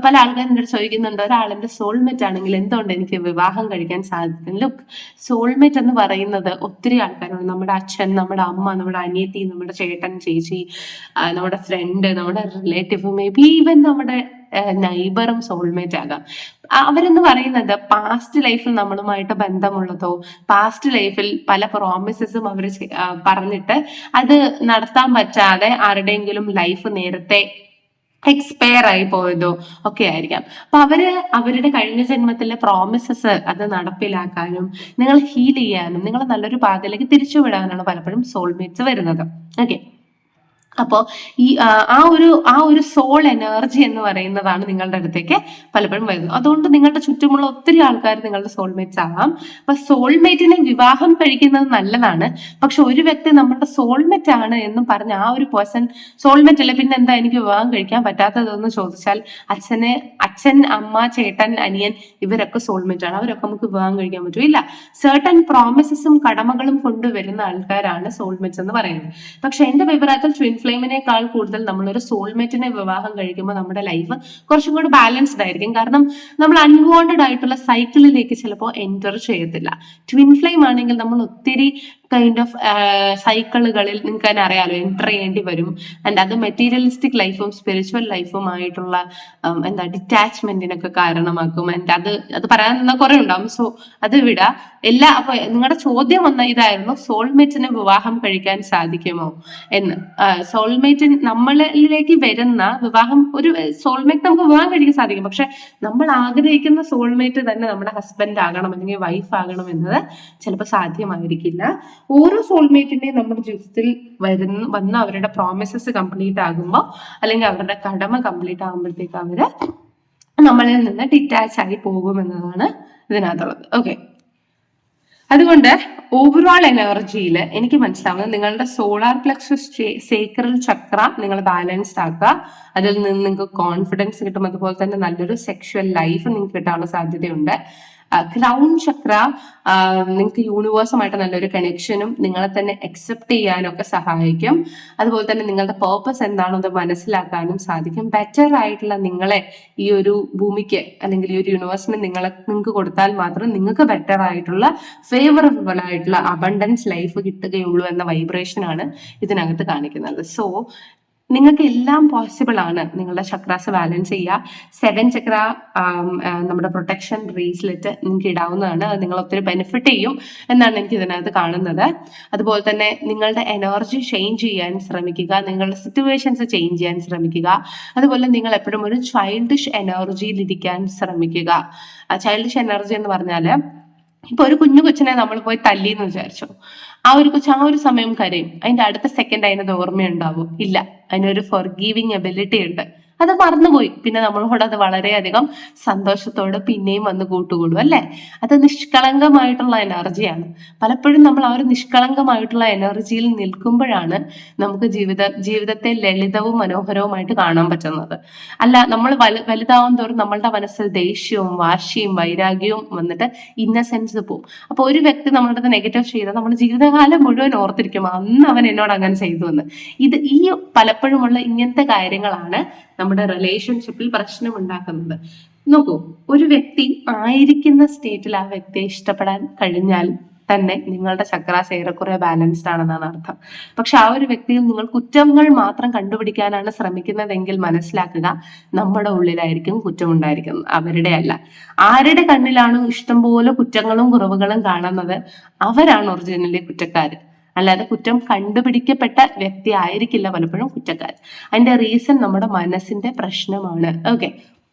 പല ആൾക്കാരും എന്നോട് ചോദിക്കുന്നുണ്ട്, ഒരാളെന്റെ സോൾമേറ്റ് ആണെങ്കിൽ എന്തുകൊണ്ട് എനിക്ക് വിവാഹം കഴിക്കാൻ സാധിക്കും? ലുക്ക്, സോൾമേറ്റ് എന്ന് പറയുന്നത് ഒത്തിരി ആൾക്കാരുണ്ട്. നമ്മുടെ അച്ഛൻ, നമ്മുടെ അമ്മ, നമ്മുടെ അനിയത്തി, നമ്മുടെ ചേട്ടൻ, ചേച്ചി, നമ്മുടെ ഫ്രണ്ട്, നമ്മുടെ റിലേറ്റീവ്, മേ ബി ഈവൻ നമ്മുടെ നൈബറും സോൾമേറ്റ് ആകാം. അവരെന്ന് പറയുന്നത് പാസ്റ്റ് ലൈഫിൽ നമ്മളുമായിട്ട് ബന്ധമുള്ളതോ, പാസ്റ്റ് ലൈഫിൽ പല പ്രോമിസസും അവർ പറഞ്ഞിട്ട് അത് നടത്താൻ പറ്റാതെ ആരുടെയെങ്കിലും ലൈഫ് നേരത്തെ എക്സ്പയർ ആയി പോയതോ ഒക്കെ ആയിരിക്കാം. അപ്പൊ അവരുടെ കഴിഞ്ഞ ജന്മത്തിലെ പ്രോമിസസ് അത് നടപ്പിലാക്കാനും നിങ്ങൾ ഹീൽ ചെയ്യാനും നിങ്ങളെ നല്ലൊരു പാതയിലേക്ക് തിരിച്ചുവിടാനാണ് പലപ്പോഴും സോൾമേറ്റ്സ് വരുന്നത്. ഓക്കെ, അപ്പോൾ ഈ ആ ഒരു സോൾ എനർജി എന്ന് പറയുന്നതാണ് നിങ്ങളുടെ അടുത്തേക്ക് പലപ്പോഴും വരുന്നത്. അതുകൊണ്ട് നിങ്ങളുടെ ചുറ്റുമുള്ള ഒത്തിരി ആൾക്കാർ നിങ്ങളുടെ സോൾമേറ്റ്സ് ആവാം. അപ്പൊ സോൾമേറ്റിനെ വിവാഹം കഴിക്കുന്നത് നല്ലതാണ്. പക്ഷെ ഒരു വ്യക്തി നമ്മുടെ സോൾമേറ്റ് ആണ് എന്നും പറഞ്ഞ് ആ ഒരു പേഴ്സൺ സോൾമേറ്റ് അല്ല പിന്നെ എന്താ എനിക്ക് വിവാഹം കഴിക്കാൻ പറ്റാത്തതെന്ന് ചോദിച്ചാൽ അച്ഛൻ, അമ്മ, ചേട്ടൻ, അനിയൻ ഇവരൊക്കെ സോൾമേറ്റ് ആണ്. അവരൊക്കെ നമുക്ക് വിവാഹം കഴിക്കാൻ പറ്റും? ഇല്ല. സർട്ടൻ പ്രോമിസസും കടമകളും കൊണ്ടുവരുന്ന ആൾക്കാരാണ് സോൾമേറ്റ്സ് എന്ന് പറയുന്നത്. പക്ഷെ എന്റെ അഭിപ്രായത്തിൽ ട്വിൻ ഫ്ലെയിമിനേക്കാൾ കൂടുതൽ നമ്മളൊരു സോൾമേറ്റിനെ വിവാഹം കഴിക്കുമ്പോൾ നമ്മുടെ ലൈഫ് കുറച്ചും കൂടി ബാലൻസ്ഡ് ആയിരിക്കും. കാരണം നമ്മൾ അൺവാണ്ടഡ് ആയിട്ടുള്ള സൈക്കിളിലേക്ക് ചിലപ്പോൾ എൻറ്റർ ചെയ്യത്തില്ല. ട്വിൻ ഫ്ലെയിം ആണെങ്കിൽ നമ്മൾ ഒത്തിരി കൈൻഡ് ഓഫ് സൈക്കിളുകളിൽ നിങ്ങൾക്ക് തന്നെ അറിയാലോ എൻറ്റർ ചെയ്യേണ്ടി വരും. ആൻഡ് അത് മെറ്റീരിയലിസ്റ്റിക് ലൈഫും സ്പിരിച്വൽ ലൈഫുമായിട്ടുള്ള ഡിറ്റാച്ച്മെന്റിനൊക്കെ കാരണമാക്കും. ആൻഡ് അത് പറയാൻ നിന്നാൽ കുറെ ഉണ്ടാവും. സോ അത് വിടാ. അപ്പൊ നിങ്ങളുടെ ചോദ്യം വന്ന ഇതായിരുന്നു, സോൾമേറ്റിനെ വിവാഹം കഴിക്കാൻ സാധിക്കുമോ എന്ന്. സോൾമേറ്റ് നമ്മളിലേക്ക് വരുന്ന ഒരു സോൾമേറ്റ് നമുക്ക് വിവാഹം കഴിക്കാൻ സാധിക്കും. പക്ഷെ നമ്മൾ ആഗ്രഹിക്കുന്ന സോൾമേറ്റ് തന്നെ നമ്മുടെ ഹസ്ബൻഡ് ആകണം അല്ലെങ്കിൽ വൈഫ് ആകണം എന്നത് ചിലപ്പോൾ സാധ്യമായിരിക്കില്ല. ഓരോ സോൾമേറ്റിന്റെയും നമ്മുടെ ജീവിതത്തിൽ വന്ന അവരുടെ പ്രോമിസസ് കംപ്ലീറ്റ് ആകുമ്പോൾ അല്ലെങ്കിൽ അവരുടെ കടമ കംപ്ലീറ്റ് ആകുമ്പോഴത്തേക്ക് അവര് നമ്മളിൽ നിന്ന് ഡിറ്റാച്ച് ആയി പോകുമെന്നതാണ് ഇതിനകത്തുള്ളത്. ഓക്കെ, അതുകൊണ്ട് ഓവറോൾ എനർജിയിൽ എനിക്ക് മനസ്സിലാവുന്നത് നിങ്ങളുടെ സോളാർ പ്ലക്സസ് സേക്രൽ ചക്ര നിങ്ങൾ ബാലൻസ്ഡ് ആക്കുക. അതിൽ നിന്ന് നിങ്ങൾക്ക് കോൺഫിഡൻസ് കിട്ടും. അതുപോലെ തന്നെ നല്ലൊരു സെക്ഷുവൽ ലൈഫ് നിങ്ങൾക്ക് കിട്ടാനുള്ള സാധ്യതയുണ്ട്. ക്രൗൺ ചക്ര നിങ്ങൾക്ക് യൂണിവേഴ്സുമായിട്ട് നല്ലൊരു കണക്ഷനും നിങ്ങളെ തന്നെ അക്സെപ്റ്റ് ചെയ്യാനൊക്കെ സഹായിക്കും. അതുപോലെ തന്നെ നിങ്ങളുടെ പേർപ്പസ് എന്താണോ അത് മനസ്സിലാക്കാനും സാധിക്കും. ബെറ്റർ ആയിട്ടുള്ള നിങ്ങളെ ഈ ഒരു ഭൂമിക്ക് അല്ലെങ്കിൽ ഈ ഒരു യൂണിവേഴ്സിന് നിങ്ങൾക്ക് കൊടുത്താൽ മാത്രം നിങ്ങൾക്ക് ബെറ്റർ ആയിട്ടുള്ള ഫേവറബിൾ ആയിട്ടുള്ള അബണ്ടൻസ് ലൈഫ് കിട്ടുകയുള്ളൂ എന്ന വൈബ്രേഷൻ ആണ് ഇതിനകത്ത് കാണിക്കുന്നത്. സോ നിങ്ങൾക്ക് എല്ലാം പോസിബിൾ ആണ്. നിങ്ങളുടെ ചക്രാസ് ബാലൻസ് ചെയ്യുക. 7 ചക്ര നമ്മുടെ പ്രൊട്ടക്ഷൻ ബ്രേസ്ലെറ്റ് നിങ്ങൾക്ക് ഇടാവുന്നതാണ്. അത് നിങ്ങൾ ഒത്തിരി ബെനിഫിറ്റ് ചെയ്യും എന്നാണ് എനിക്ക് ഇതിനകത്ത് കാണുന്നത്. അതുപോലെ തന്നെ നിങ്ങളുടെ എനർജി ചേഞ്ച് ചെയ്യാൻ ശ്രമിക്കുക. നിങ്ങളുടെ സിറ്റുവേഷൻസ് ചേഞ്ച് ചെയ്യാൻ ശ്രമിക്കുക. അതുപോലെ നിങ്ങൾ എപ്പോഴും ഒരു ചൈൽഡിഷ് എനർജിയിൽ ഇരിക്കാൻ ശ്രമിക്കുക. ചൈൽഡിഷ് എനർജി എന്ന് പറഞ്ഞാല് ഇപ്പൊ ഒരു കുഞ്ഞു കൊച്ചിനെ നമ്മൾ പോയി തല്ലി എന്ന് വിചാരിച്ചോ, ആ ഒരു കൊച്ചു ആ ഒരു സമയം കരയും. അതിന്റെ അടുത്ത സെക്കൻഡ് അതിനത് ഓർമ്മയുണ്ടാവും? ഇല്ല. അതിനൊരു ഫോർഗീവിങ് എബിലിറ്റി ഉണ്ട്. അത് മറന്നുപോയി. പിന്നെ നമ്മളോട് അത് വളരെയധികം സന്തോഷത്തോടെ പിന്നെയും വന്ന് കൂട്ടുകൂടും അല്ലേ? അത് നിഷ്കളങ്കമായിട്ടുള്ള എനർജിയാണ്. പലപ്പോഴും നമ്മൾ ആ ഒരു നിഷ്കളങ്കമായിട്ടുള്ള എനർജിയിൽ നിൽക്കുമ്പോഴാണ് നമുക്ക് ജീവിതത്തെ ലളിതവും മനോഹരവുമായിട്ട് കാണാൻ പറ്റുന്നത്. അല്ല, നമ്മൾ വലുതാവും തോറും നമ്മളുടെ മനസ്സിൽ ദേഷ്യവും വാശിയും വൈരാഗ്യവും വന്നിട്ട് ഇന്നസെൻസ് പോവും. അപ്പൊ ഒരു വ്യക്തി നമ്മളുടെ നെഗറ്റീവ് ചെയ്താൽ നമ്മൾ ജീവിതകാലം മുഴുവൻ ഓർത്തിരിക്കും അന്ന് അവൻ എന്നോട് അങ്ങനെ ചെയ്തു എന്ന്. ഈ പലപ്പോഴുമുള്ള ഇങ്ങനത്തെ കാര്യങ്ങളാണ് നമ്മുടെ റിലേഷൻഷിപ്പിൽ പ്രശ്നം ഉണ്ടാക്കുന്നത്. നോക്കൂ, ഒരു വ്യക്തി ആയിരിക്കുന്ന സ്റ്റേറ്റിൽ ആ വ്യക്തിയെ ഇഷ്ടപ്പെടാൻ കഴിഞ്ഞാൽ തന്നെ നിങ്ങളുടെ ചക്രാസ് ഏറെക്കുറെ ബാലൻസ്ഡ് ആണെന്നാണ് അർത്ഥം. പക്ഷെ ആ ഒരു വ്യക്തിയിൽ നിങ്ങൾ കുറ്റങ്ങൾ മാത്രം കണ്ടുപിടിക്കാനാണ് ശ്രമിക്കുന്നതെങ്കിൽ മനസ്സിലാക്കുക, നമ്മുടെ ഉള്ളിലായിരിക്കും കുറ്റമുണ്ടായിരിക്കുന്നത്, അവരുടെ അല്ല. ആരുടെ കണ്ണിലാണോ ഇഷ്ടംപോലെ കുറ്റങ്ങളും കുറവുകളും കാണുന്നത് അവരാണ് ഒറിജിനലി കുറ്റക്കാര്. അല്ലാതെ കുറ്റം കണ്ടുപിടിക്കപ്പെട്ട വ്യക്തി ആയിരിക്കില്ല പലപ്പോഴും കുറ്റക്കാരൻ. അതിന്റെ റീസൺ നമ്മുടെ മനസ്സിന്റെ പ്രശ്നമാണ്. ഓക്കെ,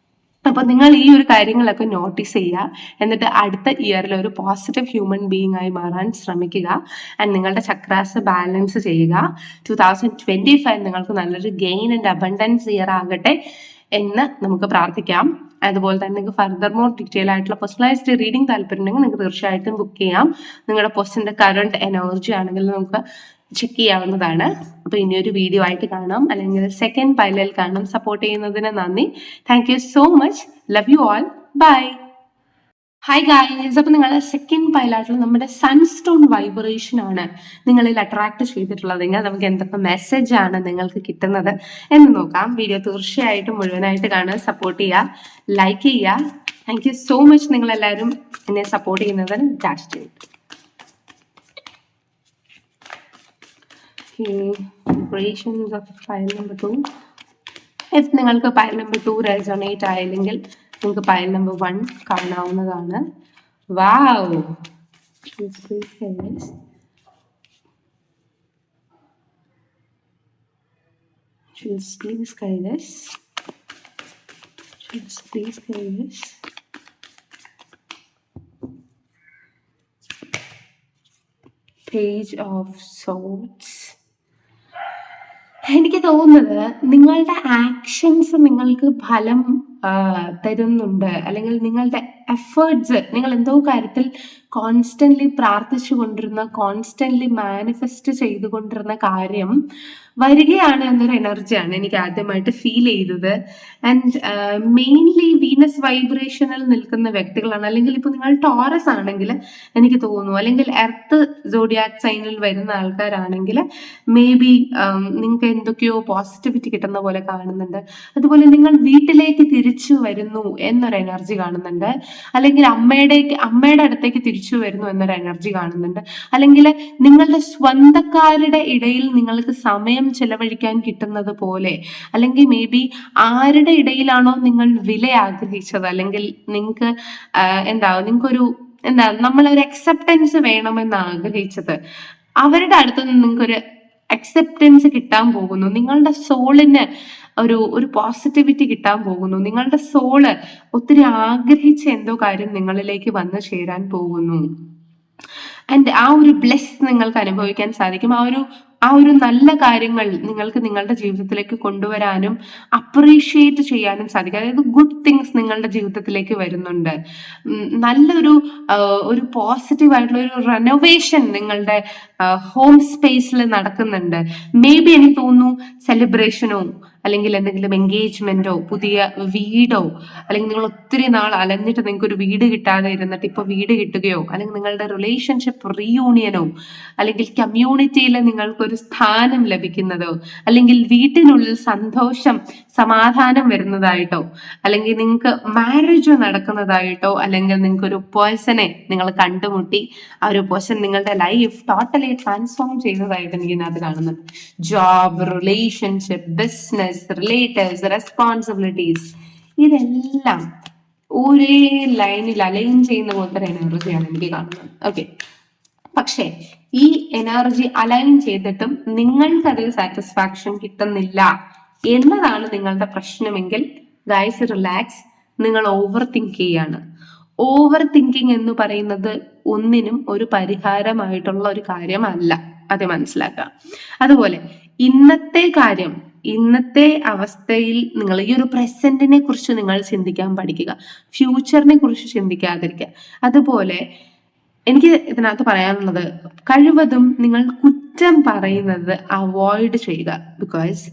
അപ്പൊ നിങ്ങൾ ഈ ഒരു കാര്യങ്ങളൊക്കെ നോട്ടീസ് ചെയ്യുക. എന്നിട്ട് അടുത്ത ഇയറിൽ ഒരു പോസിറ്റീവ് ഹ്യൂമൻ ബീയിങ് ആയി മാറാൻ ശ്രമിക്കുക. ആൻഡ് നിങ്ങളുടെ ചക്രാസ് ബാലൻസ് ചെയ്യുക. 2025 നിങ്ങൾക്ക് നല്ലൊരു ഗെയിൻ ആൻഡ് അബണ്ടൻസ് ഇയർ ആകട്ടെ എന്ന് നമുക്ക് പ്രാർത്ഥിക്കാം. അതുപോലെ തന്നെ നിങ്ങൾക്ക് ഫർദർ മോർ ഡീറ്റെയിൽ ആയിട്ടുള്ള പേഴ്സണലൈസ്ഡ് റീഡിംഗ് താല്പര്യമുണ്ടെങ്കിൽ നിങ്ങൾക്ക് തീർച്ചയായിട്ടും ബുക്ക് ചെയ്യാം. നിങ്ങളുടെ പേഴ്സന്റെ കറണ്ട് എനർജി ആണെങ്കിൽ നമുക്ക് ചെക്ക് ചെയ്യാവുന്നതാണ്. അപ്പൊ ഇനിയൊരു വീഡിയോ ആയിട്ട് കാണാം, അല്ലെങ്കിൽ സെക്കൻഡ് പൈലിൽ കാണാം. സപ്പോർട്ട് ചെയ്യുന്നതിന് നന്ദി. Thank you so much. Love you all. Bye. Hi guys, അപ്പൊ നിങ്ങളുടെ സെക്കൻഡ് പൈലായിട്ടുള്ള നമ്മുടെ സൺസ്റ്റോൺ വൈബ്രേഷൻ ആണ് നിങ്ങളിൽ അട്രാക്ട് ചെയ്തിട്ടുള്ളതെങ്കിൽ നമുക്ക് എന്തൊക്കെ മെസ്സേജ് ആണ് നിങ്ങൾക്ക് കിട്ടുന്നത് എന്ന് നോക്കാം. വീഡിയോ തീർച്ചയായിട്ടും മുഴുവനായിട്ട് കാണുക, സപ്പോർട്ട് ചെയ്യുക, ലൈക്ക് ചെയ്യുക. താങ്ക് യു സോ മച്ച് നിങ്ങൾ എല്ലാവരും എന്നെ സപ്പോർട്ട് ചെയ്യുന്നതിന്. ഡാഷ് ചെയ്തു vibrations of pile number 2. if നിങ്ങൾക്ക് pile number 2 resonate ആയില്ലെങ്കിൽ നിങ്ങൾക്ക് pile number 1 കാണാവുന്നതാണ്. വാവ്, please guys, Page of Swords, എനിക്ക് തോന്നുന്നത് നിങ്ങളുടെ ആക്ഷൻസ് നിങ്ങൾക്ക് ഫലം തരുന്നുണ്ട്, അല്ലെങ്കിൽ നിങ്ങളുടെ എഫേർട്സ്, നിങ്ങൾ എന്തോ കാര്യത്തിൽ കോൺസ്റ്റന്റ്ലി പ്രാർത്ഥിച്ചു കൊണ്ടിരുന്ന, കോൺസ്റ്റന്റ്ലി മാനിഫെസ്റ്റ് ചെയ്തുകൊണ്ടിരുന്ന കാര്യം വരികയാണ് എന്നൊരു എനർജിയാണ് എനിക്ക് ആദ്യമായിട്ട് ഫീൽ ചെയ്തത്. ആൻഡ് മെയിൻലി വീനസ് വൈബ്രേഷനിൽ നിൽക്കുന്ന വ്യക്തികളാണ്, അല്ലെങ്കിൽ ഇപ്പൊ നിങ്ങൾ ടോറസ് ആണെങ്കിൽ എനിക്ക് തോന്നുന്നു, അല്ലെങ്കിൽ എർത്ത് സോഡിയാക് സൈനിൽ വരുന്ന ആൾക്കാരാണെങ്കിൽ മേ ബി നിങ്ങൾക്ക് എന്തൊക്കെയോ പോസിറ്റിവിറ്റി കിട്ടുന്ന പോലെ കാണുന്നുണ്ട്. അതുപോലെ നിങ്ങൾ വീട്ടിലേക്ക് തിരിച്ചു വരുന്നു എന്നൊരു എനർജി കാണുന്നുണ്ട്, അല്ലെങ്കിൽ അമ്മയുടെ അടുത്തേക്ക് തിരിച്ചു വരുന്നു എന്നൊരു എനർജി കാണുന്നുണ്ട്, അല്ലെങ്കിൽ നിങ്ങളുടെ സ്വന്തക്കാരുടെ ഇടയിൽ നിങ്ങൾക്ക് സമയം ചെലവഴിക്കാൻ കിട്ടുന്നത് പോലെ, അല്ലെങ്കിൽ മേ ബി ആരുടെ ഇടയിലാണോ നിങ്ങൾ വില ആഗ്രഹിച്ചത്, അല്ലെങ്കിൽ നിങ്ങൾക്ക് നമ്മളൊരു അക്സെപ്റ്റൻസ് വേണമെന്ന് ആഗ്രഹിച്ചത്, അവരുടെ അടുത്ത് നിന്ന് നിങ്ങൾക്കൊരു അക്സെപ്റ്റൻസ് കിട്ടാൻ പോകുന്നു. നിങ്ങളുടെ സോളിന് ഒരു പോസിറ്റിവിറ്റി കിട്ടാൻ പോകുന്നു. നിങ്ങളുടെ സോള് ഒത്തിരി ആഗ്രഹിച്ച എന്തോ കാര്യം നിങ്ങളിലേക്ക് വന്നു ചേരാൻ പോകുന്നു. ആൻഡ് ആ ഒരു ബ്ലെസ് നിങ്ങൾക്ക് അനുഭവിക്കാൻ സാധിക്കും. ആ ഒരു നല്ല കാര്യങ്ങൾ നിങ്ങൾക്ക് നിങ്ങളുടെ ജീവിതത്തിലേക്ക് കൊണ്ടുവരാനും അപ്രീഷിയേറ്റ് ചെയ്യാനും സാധിക്കും. അതായത് ഗുഡ് തിങ്സ് നിങ്ങളുടെ ജീവിതത്തിലേക്ക് വരുന്നുണ്ട്. നല്ലൊരു ഒരു പോസിറ്റീവ് ആയിട്ടുള്ള ഒരു റെനോവേഷൻ നിങ്ങളുടെ ഹോം സ്പേസിൽ നടക്കുന്നുണ്ട്. മേ ബി എനിക്ക് തോന്നുന്നു സെലിബ്രേഷനോ അല്ലെങ്കിൽ എന്തെങ്കിലും എൻഗേജ്മെന്റോ പുതിയ വീടോ, അല്ലെങ്കിൽ നിങ്ങൾ ഒത്തിരി നാൾ അലഞ്ഞിട്ട് നിങ്ങൾക്ക് ഒരു വീട് കിട്ടാതെ ഇരുന്നിട്ട് ഇപ്പൊ വീട് കിട്ടുകയോ, അല്ലെങ്കിൽ നിങ്ങളുടെ റിലേഷൻഷിപ്പ് റീയൂണിയനോ, അല്ലെങ്കിൽ കമ്മ്യൂണിറ്റിയിൽ നിങ്ങൾക്കൊരു സ്ഥാനം ലഭിക്കുന്നതോ, അല്ലെങ്കിൽ വീട്ടിനുള്ളിൽ സന്തോഷം സമാധാനം വരുന്നതായിട്ടോ, അല്ലെങ്കിൽ നിങ്ങൾക്ക് മാരേജ് നടക്കുന്നതായിട്ടോ, അല്ലെങ്കിൽ നിങ്ങൾക്ക് ഒരു പേഴ്സണെ നിങ്ങൾ കണ്ടുമുട്ടി ആ ഒരു പേഴ്സൺ നിങ്ങളുടെ ലൈഫ് ടോട്ടലി ട്രാൻസ്ഫോം ചെയ്തതായിട്ട് എനിക്ക് ഇതിനകത്ത് കാണുന്നുണ്ട്. Job, relationship, business, relatives, responsibilities, ഇതെല്ലാം ഒരേ ലൈനിൽ അലൈൻ ചെയ്യുന്ന പോലത്തെ എനർജിയാണ് എനിക്ക് കാണുന്നത്. ഓക്കെ, പക്ഷേ ഈ എനർജി അലൈൻ ചെയ്തിട്ടും നിങ്ങൾക്ക് അതിൽ സാറ്റിസ്ഫാക്ഷൻ കിട്ടുന്നില്ല എന്നതാണ് നിങ്ങളുടെ പ്രശ്നമെങ്കിൽ ഗൈസ് റിലാക്സ്. നിങ്ങൾ ഓവർ തിങ്ക് ചെയ്യാണ്. ഓവർ തിങ്കിങ് എന്ന് പറയുന്നത് ഒന്നിനും ഒരു പരിഹാരമായിട്ടുള്ള ഒരു കാര്യമല്ല, അത് മനസ്സിലാക്കുക. അതുപോലെ ഇന്നത്തെ അവസ്ഥയിൽ നിങ്ങൾ ഈ ഒരു പ്രസന്റിനെ കുറിച്ച് നിങ്ങൾ ചിന്തിക്കാൻ പഠിക്കുക, ഫ്യൂച്ചറിനെ കുറിച്ച് ചിന്തിക്കാതിരിക്കുക. അതുപോലെ എനിക്ക് ഇതിനകത്ത് പറയാനുള്ളത്, കഴിവതും നിങ്ങൾ കുറ്റം പറയുന്നത് അവോയ്ഡ് ചെയ്യുക. ബിക്കോസ്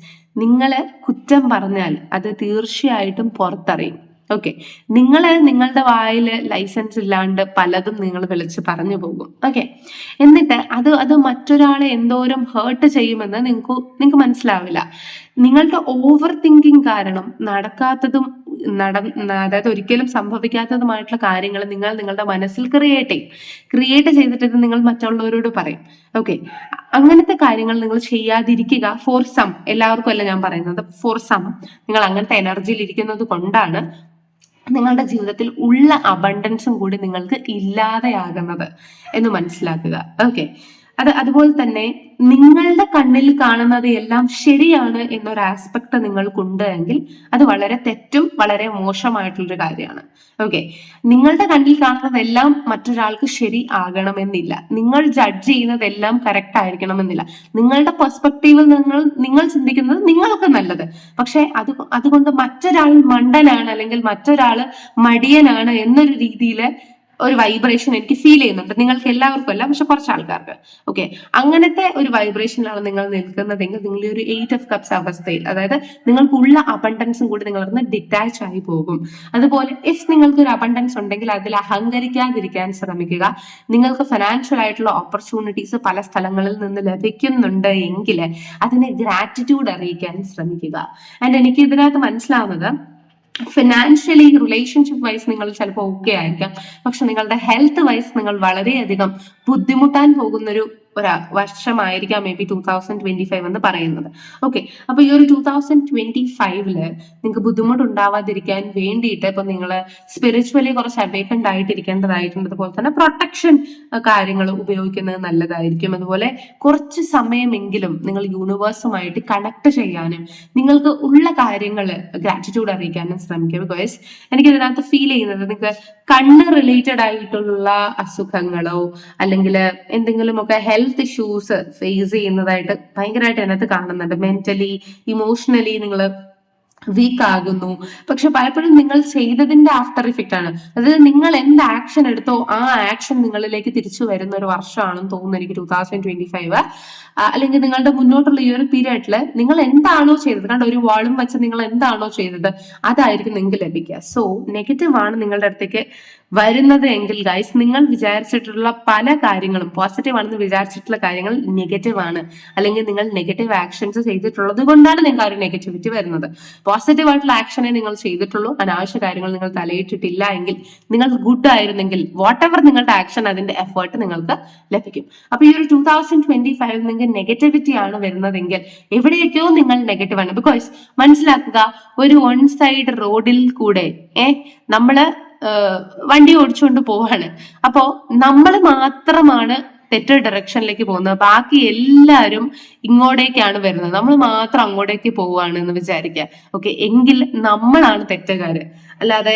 നിങ്ങൾ കുറ്റം പറഞ്ഞാൽ അത് തീർച്ചയായിട്ടും പുറത്തറിയും. ഓക്കെ, നിങ്ങളുടെ വായിൽ ലൈസൻസ് ഇല്ലാണ്ട് പലതും നിങ്ങൾ വിളിച്ച് പറഞ്ഞു പോകും. ഓക്കെ, എന്നിട്ട് അത് മറ്റൊരാളെ എന്തോരം ഹേർട്ട് ചെയ്യുമെന്ന് നിങ്ങൾക്ക് മനസ്സിലാവില്ല. നിങ്ങളുടെ ഓവർ തിങ്കിങ് കാരണം അതായത് ഒരിക്കലും സംഭവിക്കാത്തതുമായിട്ടുള്ള കാര്യങ്ങൾ നിങ്ങൾ നിങ്ങളുടെ മനസ്സിൽ ക്രിയേറ്റ് ചെയ്തിട്ട് നിങ്ങൾ മറ്റുള്ളവരോട് പറയും. ഓക്കെ, അങ്ങനത്തെ കാര്യങ്ങൾ നിങ്ങൾ ചെയ്യാതിരിക്കുക. ഫോർ സം, എല്ലാവർക്കും അല്ല ഞാൻ പറയുന്നത്, ഫോർ സം നിങ്ങൾ അങ്ങനത്തെ എനർജിയിൽ ഇരിക്കുന്നത് കൊണ്ടാണ് നിങ്ങളുടെ ജീവിതത്തിൽ ഉള്ള അബണ്ടൻസും കൂടി നിങ്ങൾക്ക് ഇല്ലാതെയാകുന്നത് എന്ന് മനസ്സിലാക്കുക. ഓക്കെ, അതുപോലെ തന്നെ നിങ്ങളുടെ കണ്ണിൽ കാണുന്നത് എല്ലാം ശരിയാണ് എന്നൊരു ആസ്പെക്ട് നിങ്ങൾക്കുണ്ട് എങ്കിൽ അത് വളരെ തെറ്റും വളരെ മോശമായിട്ടുള്ളൊരു കാര്യമാണ്. ഓക്കെ, നിങ്ങളുടെ കണ്ണിൽ കാണുന്നതെല്ലാം മറ്റൊരാൾക്ക് ശരി ആകണമെന്നില്ല. നിങ്ങൾ ജഡ്ജ് ചെയ്യുന്നതെല്ലാം കറക്റ്റ് ആയിരിക്കണമെന്നില്ല. നിങ്ങളുടെ പെർസ്പെക്റ്റീവിൽ നിങ്ങൾ ചിന്തിക്കുന്നത് നിങ്ങൾക്ക് നല്ലത്, പക്ഷെ അതുകൊണ്ട് മറ്റൊരാൾ മണ്ടനാണ് അല്ലെങ്കിൽ മറ്റൊരാൾ മടിയനാണ് എന്നൊരു രീതിയിൽ ഒരു വൈബ്രേഷൻ എനിക്ക് ഫീൽ ചെയ്യുന്നുണ്ട്. നിങ്ങൾക്ക് എല്ലാവർക്കും അല്ല, പക്ഷെ കുറച്ച് ആൾക്കാർക്ക്. ഓക്കെ, അങ്ങനത്തെ ഒരു വൈബ്രേഷനിലാണ് നിങ്ങൾ നിൽക്കുന്നതെങ്കിൽ നിങ്ങൾ ഒരു 8 ഓഫ് കപ്സ് അവസ്ഥയിൽ, അതായത് നിങ്ങൾക്കുള്ള അബണ്ടൻസും കൂടി നിങ്ങളൊന്ന് ഡിറ്റാച്ച് ആയി പോകും. അതുപോലെ ഇഫ് നിങ്ങൾക്ക് ഒരു അബണ്ടൻസ് ഉണ്ടെങ്കിൽ അതിൽ അഹങ്കരിക്കാതിരിക്കാൻ ശ്രമിക്കുക. നിങ്ങൾക്ക് ഫിനാൻഷ്യൽ ആയിട്ടുള്ള ഓപ്പർച്യൂണിറ്റീസ് പല സ്ഥലങ്ങളിൽ നിന്ന് ലഭിക്കുന്നുണ്ട് എങ്കിൽ അതിനെ ഗ്രാറ്റിറ്റ്യൂഡ് അറിയിക്കാൻ ശ്രമിക്കുക. ആൻഡ് എനിക്ക് ഇതിനകത്ത് മനസ്സിലാവുന്നത്, ഫിനാൻഷ്യലി റിലേഷൻഷിപ്പ് വൈസ് നിങ്ങൾ ചിലപ്പോൾ ഓക്കെ ആയിരിക്കാം, പക്ഷെ നിങ്ങളുടെ ഹെൽത്ത് വൈസ് നിങ്ങൾ വളരെയധികം ബുദ്ധിമുട്ടാൻ പോകുന്നൊരു വർഷമായിരിക്കാം മേ ബി 2025 എന്ന് പറയുന്നത്. ഓക്കെ, അപ്പൊ ഈ ഒരു 2025 നിങ്ങൾക്ക് ബുദ്ധിമുട്ടുണ്ടാവാതിരിക്കാൻ വേണ്ടിയിട്ട് ഇപ്പൊ നിങ്ങൾ സ്പിരിച്വലി കുറച്ച് അവേക്കൻഡ് ആയിട്ടിരിക്കേണ്ടതായിട്ടുണ്ട്. അതുപോലെ തന്നെ പ്രൊട്ടക്ഷൻ കാര്യങ്ങൾ ഉപയോഗിക്കുന്നത് നല്ലതായിരിക്കും. അതുപോലെ കുറച്ച് സമയമെങ്കിലും നിങ്ങൾ യൂണിവേഴ്സുമായിട്ട് കണക്ട് ചെയ്യാനും നിങ്ങൾക്ക് ഉള്ള കാര്യങ്ങൾ ഗ്രാറ്റിറ്റ്യൂഡ് അറിയിക്കാനും ശ്രമിക്കുക. ബിക്കോസ് എനിക്ക് ഇതിനകത്ത് ഫീൽ ചെയ്യുന്നത് നിങ്ങൾക്ക് കണ്ണ് റിലേറ്റഡ് ആയിട്ടുള്ള അസുഖങ്ങളോ അല്ലെങ്കിൽ എന്തെങ്കിലുമൊക്കെ ഹെൽത്ത് ഹെൽത്ത് ഇഷ്യൂസ് ഫേസ് ചെയ്യുന്നതായിട്ട് ഭയങ്കരമായിട്ട് അതിനകത്ത് കാണുന്നുണ്ട്. മെന്റലി, ഇമോഷണലി നിങ്ങൾ വീക്ക് ആകുന്നു. പക്ഷെ പലപ്പോഴും നിങ്ങൾ ചെയ്തതിന്റെ ആഫ്റ്റർ ഇഫക്റ്റ് ആണ്. അതായത് നിങ്ങൾ എന്ത് ആക്ഷൻ എടുത്തോ ആ ആക്ഷൻ നിങ്ങളിലേക്ക് തിരിച്ചു വരുന്ന ഒരു വർഷമാണെന്ന് തോന്നുന്നു എനിക്ക് 2025. അല്ലെങ്കിൽ നിങ്ങളുടെ മുന്നോട്ടുള്ള ഈ ഒരു പീരിയഡിൽ നിങ്ങൾ എന്താണോ ചെയ്തത്, കണ്ട ഒരു വാളും വെച്ച് നിങ്ങൾ എന്താണോ ചെയ്തത് അതായിരിക്കും നിങ്ങൾക്ക് ലഭിക്കുക. സോ നെഗറ്റീവ് ആണ് നിങ്ങളുടെ അടുത്തേക്ക് വരുന്നത് എങ്കിൽ ഗൈസ്, നിങ്ങൾ വിചാരിച്ചിട്ടുള്ള പല കാര്യങ്ങളും പോസിറ്റീവ് ആണെന്ന് വിചാരിച്ചിട്ടുള്ള കാര്യങ്ങൾ നെഗറ്റീവ് ആണ്, അല്ലെങ്കിൽ നിങ്ങൾ നെഗറ്റീവ് ആക്ഷൻസ് ചെയ്തിട്ടുള്ളത് കൊണ്ടാണ് നിങ്ങൾക്ക് ആ ഒരു നെഗറ്റിവിറ്റി വരുന്നത്. പോസിറ്റീവ് ആയിട്ടുള്ള ആക്ഷനെ നിങ്ങൾ ചെയ്തിട്ടുള്ളൂ, അനാവശ്യ കാര്യങ്ങൾ നിങ്ങൾ തലയിട്ടിട്ടില്ല എങ്കിൽ, നിങ്ങൾ ഗുഡ് ആയിരുന്നെങ്കിൽ വാട്ട് എവർ നിങ്ങളുടെ ആക്ഷൻ അതിന്റെ എഫേർട്ട് നിങ്ങൾക്ക് ലഭിക്കും. അപ്പൊ ഈ ഒരു 2025 നിങ്ങൾക്ക് നെഗറ്റിവിറ്റി ആണ് വരുന്നതെങ്കിൽ എവിടെയൊക്കെയോ നിങ്ങൾ നെഗറ്റീവ് ആണ്. ബിക്കോസ് മനസ്സിലാക്കുക, ഒരു വൺ സൈഡ് റോഡിൽ കൂടെ നമ്മള് വണ്ടി ഓടിച്ചുകൊണ്ട് പോവാണ്. അപ്പോ നമ്മൾ മാത്രമാണ് തെറ്റ് ഡയറക്ഷനിലേക്ക് പോകുന്നത്, ബാക്കി എല്ലാവരും ഇങ്ങോട്ടേക്കാണ് വരുന്നത്, നമ്മൾ മാത്രം അങ്ങോട്ടേക്ക് പോവുകയാണ് എന്ന് വിചാരിക്കുക. ഓക്കെ, എങ്കിൽ നമ്മളാണ് തെറ്റുകാര്, അല്ലാതെ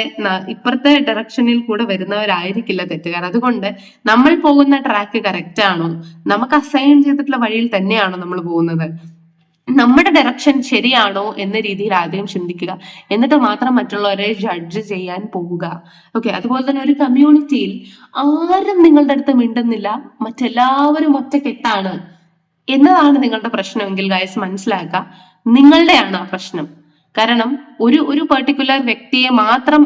ഇപ്പുറത്തെ ഡയറക്ഷനിൽ കൂടെ വരുന്നവരായിരിക്കില്ല തെറ്റുകാർ. അതുകൊണ്ട് നമ്മൾ പോകുന്ന ട്രാക്ക് കറക്റ്റ് ആണോ, നമുക്ക് അസൈൻ ചെയ്തിട്ടുള്ള വഴിയിൽ തന്നെയാണോ നമ്മൾ പോകുന്നത്, നമ്മുടെ ഡയറക്ഷൻ ശരിയാണോ എന്ന രീതിയിൽ ആദ്യം ചിന്തിക്കുക. എന്നിട്ട് മാത്രം മറ്റുള്ളവരെ ജഡ്ജ് ചെയ്യാൻ പോവുക. ഓക്കെ, അതുപോലെ തന്നെ ഒരു കമ്മ്യൂണിറ്റിയിൽ ആരും നിങ്ങളുടെ അടുത്ത് മിണ്ടുന്നില്ല, മറ്റെല്ലാവരും ഒറ്റക്കെട്ടാണ് എന്നതാണ് നിങ്ങളുടെ പ്രശ്നമെങ്കിൽ ഗൈസ് മനസ്സിലാക്കുക, നിങ്ങളുടെയാണ് ആ പ്രശ്നം. കാരണം ഒരു പെർട്ടിക്കുലർ വ്യക്തിയെ മാത്രം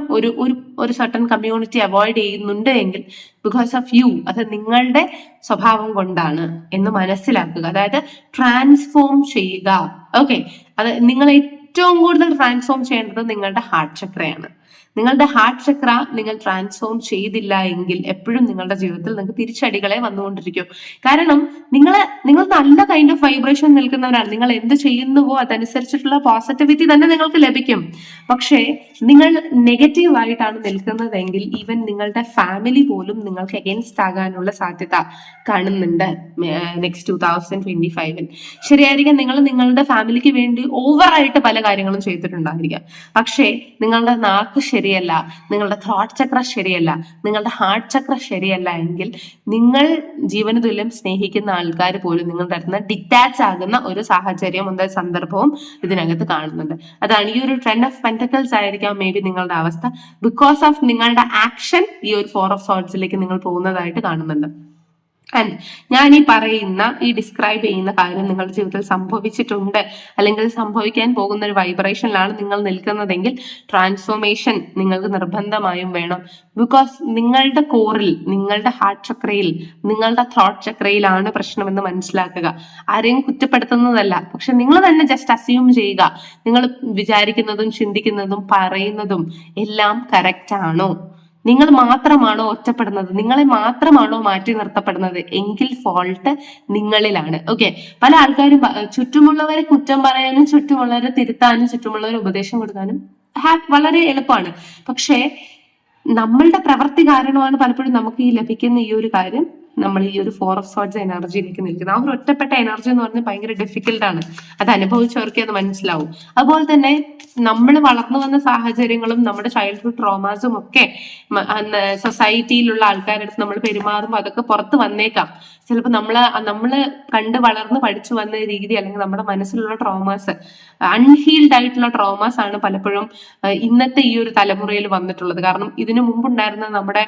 ഒരു സർട്ടൺ കമ്മ്യൂണിറ്റി അവോയ്ഡ് ചെയ്യുന്നുണ്ട് എങ്കിൽ ബിക്കോസ് ഓഫ് യു, അത് നിങ്ങളുടെ സ്വഭാവം കൊണ്ടാണ് എന്ന് മനസ്സിലാക്കുക. അതായത് ട്രാൻസ്ഫോം ചെയ്യുക. ഓക്കെ, അത് നിങ്ങൾ ഏറ്റവും കൂടുതൽ ട്രാൻസ്ഫോം ചെയ്യേണ്ടത് നിങ്ങളുടെ ഹാർട്ട് ചക്രയാണ്. നിങ്ങളുടെ ഹാർട്ട് ചക്ര നിങ്ങൾ ട്രാൻസ്ഫോം ചെയ്തില്ല എങ്കിൽ എപ്പോഴും നിങ്ങളുടെ ജീവിതത്തിൽ നിങ്ങൾക്ക് തിരിച്ചടികളെ വന്നുകൊണ്ടിരിക്കും. കാരണം നിങ്ങൾ നല്ല കൈൻഡ് ഓഫ് വൈബ്രേഷൻ നിൽക്കുന്നവരാണ്. നിങ്ങൾ എന്ത് ചെയ്യുന്നുവോ അതനുസരിച്ചിട്ടുള്ള പോസിറ്റിവിറ്റി തന്നെ നിങ്ങൾക്ക് ലഭിക്കും. പക്ഷേ നിങ്ങൾ നെഗറ്റീവ് ആയിട്ടാണ് നിൽക്കുന്നതെങ്കിൽ ഈവൻ നിങ്ങളുടെ ഫാമിലി പോലും നിങ്ങൾക്ക് അഗേൻസ്റ്റ് ആകാനുള്ള സാധ്യത കാണുന്നുണ്ട് നെക്സ്റ്റ് 2025. ശരിയായിരിക്കും, നിങ്ങൾ നിങ്ങളുടെ ഫാമിലിക്ക് വേണ്ടി ഓവറായിട്ട് പല കാര്യങ്ങളും ചെയ്തിട്ടുണ്ടായിരിക്കാം. പക്ഷേ നിങ്ങളുടെ നാക്ക് ശരിയല്ല, നിങ്ങളുടെ തോട്ട് ചക്ര ശരിയല്ല, നിങ്ങളുടെ ഹാർട്ട് ചക്ര ശരിയല്ല എങ്കിൽ നിങ്ങൾ ജീവന തുല്യം സ്നേഹിക്കുന്ന ആൾക്കാർ പോലും നിങ്ങളുടെ അടുത്ത് നിന്ന് ഡിറ്റാച്ച് ആകുന്ന ഒരു സാഹചര്യം, സന്ദർഭവും ഇതിനകത്ത് കാണുന്നുണ്ട്. അതാണ് ഈ ഒരു 10 ഓഫ് പെന്റക്കിൾസ് ആയിരിക്കാം മേ ബി നിങ്ങളുടെ അവസ്ഥ. ബിക്കോസ് ഓഫ് നിങ്ങളുടെ ആക്ഷൻ ഈ ഒരു 4 ഓഫ് സോർഡ്സിലേക്ക് നിങ്ങൾ പോകുന്നതായിട്ട് കാണുന്നുണ്ട്. ആൻഡ് ഞാൻ ഈ ഡിസ്ക്രൈബ് ചെയ്യുന്ന കാര്യം നിങ്ങളുടെ ജീവിതത്തിൽ സംഭവിച്ചിട്ടുണ്ട് അല്ലെങ്കിൽ സംഭവിക്കാൻ പോകുന്ന ഒരു വൈബ്രേഷനിലാണ് നിങ്ങൾ നിൽക്കുന്നതെങ്കിൽ ട്രാൻസ്ഫോർമേഷൻ നിങ്ങൾക്ക് നിർബന്ധമായും വേണം. ബിക്കോസ് നിങ്ങളുടെ കോറിൽ, നിങ്ങളുടെ ഹാർട്ട് ചക്രയിൽ, നിങ്ങളുടെ തോട്ട് ചക്രയിലാണ് പ്രശ്നമെന്ന് മനസ്സിലാക്കുക. ആരെയും കുറ്റപ്പെടുത്തുന്നതല്ല, പക്ഷെ നിങ്ങൾ തന്നെ ജസ്റ്റ് അസ്യൂം ചെയ്യുക, നിങ്ങൾ വിചാരിക്കുന്നതും ചിന്തിക്കുന്നതും പറയുന്നതും എല്ലാം കറക്റ്റ് ആണോ, നിങ്ങൾ മാത്രമാണോ ഒറ്റപ്പെടുന്നത്, നിങ്ങളെ മാത്രമാണോ മാറ്റി നിർത്തപ്പെടുന്നത് എങ്കിൽ ഫോൾട്ട് നിങ്ങളിലാണ്. ഓക്കെ, പല ആൾക്കാരും ചുറ്റുമുള്ളവരെ കുറ്റം പറയാനും ചുറ്റുമുള്ളവരെ തിരുത്താനും ചുറ്റുമുള്ളവരെ ഉപദേശം കൊടുക്കാനും വളരെ എളുപ്പമാണ്. പക്ഷേ നമ്മളുടെ പ്രവൃത്തി കാരണമാണ് പലപ്പോഴും നമുക്ക് ഈ ലഭിക്കുന്ന ഈ ഒരു കാര്യം, നമ്മൾ ഈ ഒരു 4 ഓഫ് സോർഡ്സ് എനർജിയിലേക്ക് നിൽക്കുന്നത്. ആ ഒരു ഒറ്റപ്പെട്ട എനർജി എന്ന് പറഞ്ഞാൽ ഭയങ്കര ഡിഫിക്കൽട്ടാണ്. അത് അനുഭവിച്ചവർക്ക് അത് മനസ്സിലാവും. അതുപോലെ തന്നെ നമ്മൾ വളർന്നു വന്ന സാഹചര്യങ്ങളും നമ്മുടെ ചൈൽഡ്ഹുഡ് ട്രോമാസും ഒക്കെ സൊസൈറ്റിയിലുള്ള ആൾക്കാരുടെ അടുത്ത് നമ്മൾ പെരുമാറുമ്പോൾ അതൊക്കെ പുറത്ത് വന്നേക്കാം. ചിലപ്പോൾ നമ്മള് കണ്ട് വളർന്ന് പഠിച്ചു വന്ന രീതി അല്ലെങ്കിൽ നമ്മുടെ മനസ്സിലുള്ള ട്രോമാസ്, അൺഹീൽഡ് ആയിട്ടുള്ള ട്രോമാസ് ആണ് പലപ്പോഴും ഇന്നത്തെ ഈ ഒരു തലമുറയിൽ വന്നിട്ടുള്ളത്. കാരണം ഇതിനു മുമ്പുണ്ടായിരുന്ന നമ്മുടെ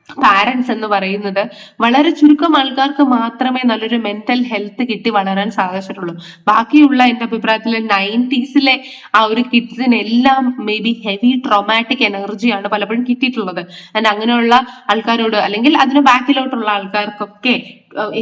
പാരന്റ്സ് എന്ന് പറയുന്നത് വളരെ ചുരുക്കം ആൾക്കാർക്ക് മാത്രമേ നല്ലൊരു മെന്റൽ ഹെൽത്ത് കിട്ടി വളരാൻ സാധിച്ചിട്ടുള്ളൂ. ബാക്കിയുള്ള എന്റെ അഭിപ്രായത്തിൽ 90s ആ ഒരു കിഡ്സിനെല്ലാം മേ ബി ഹെവി ട്രോമാറ്റിക് എനർജിയാണ് പലപ്പോഴും കിട്ടിയിട്ടുള്ളത്. ആൻഡ് അങ്ങനെയുള്ള ആൾക്കാരോട് അല്ലെങ്കിൽ അതിന് ബാക്കിലോട്ടുള്ള ആൾക്കാർക്കൊക്കെ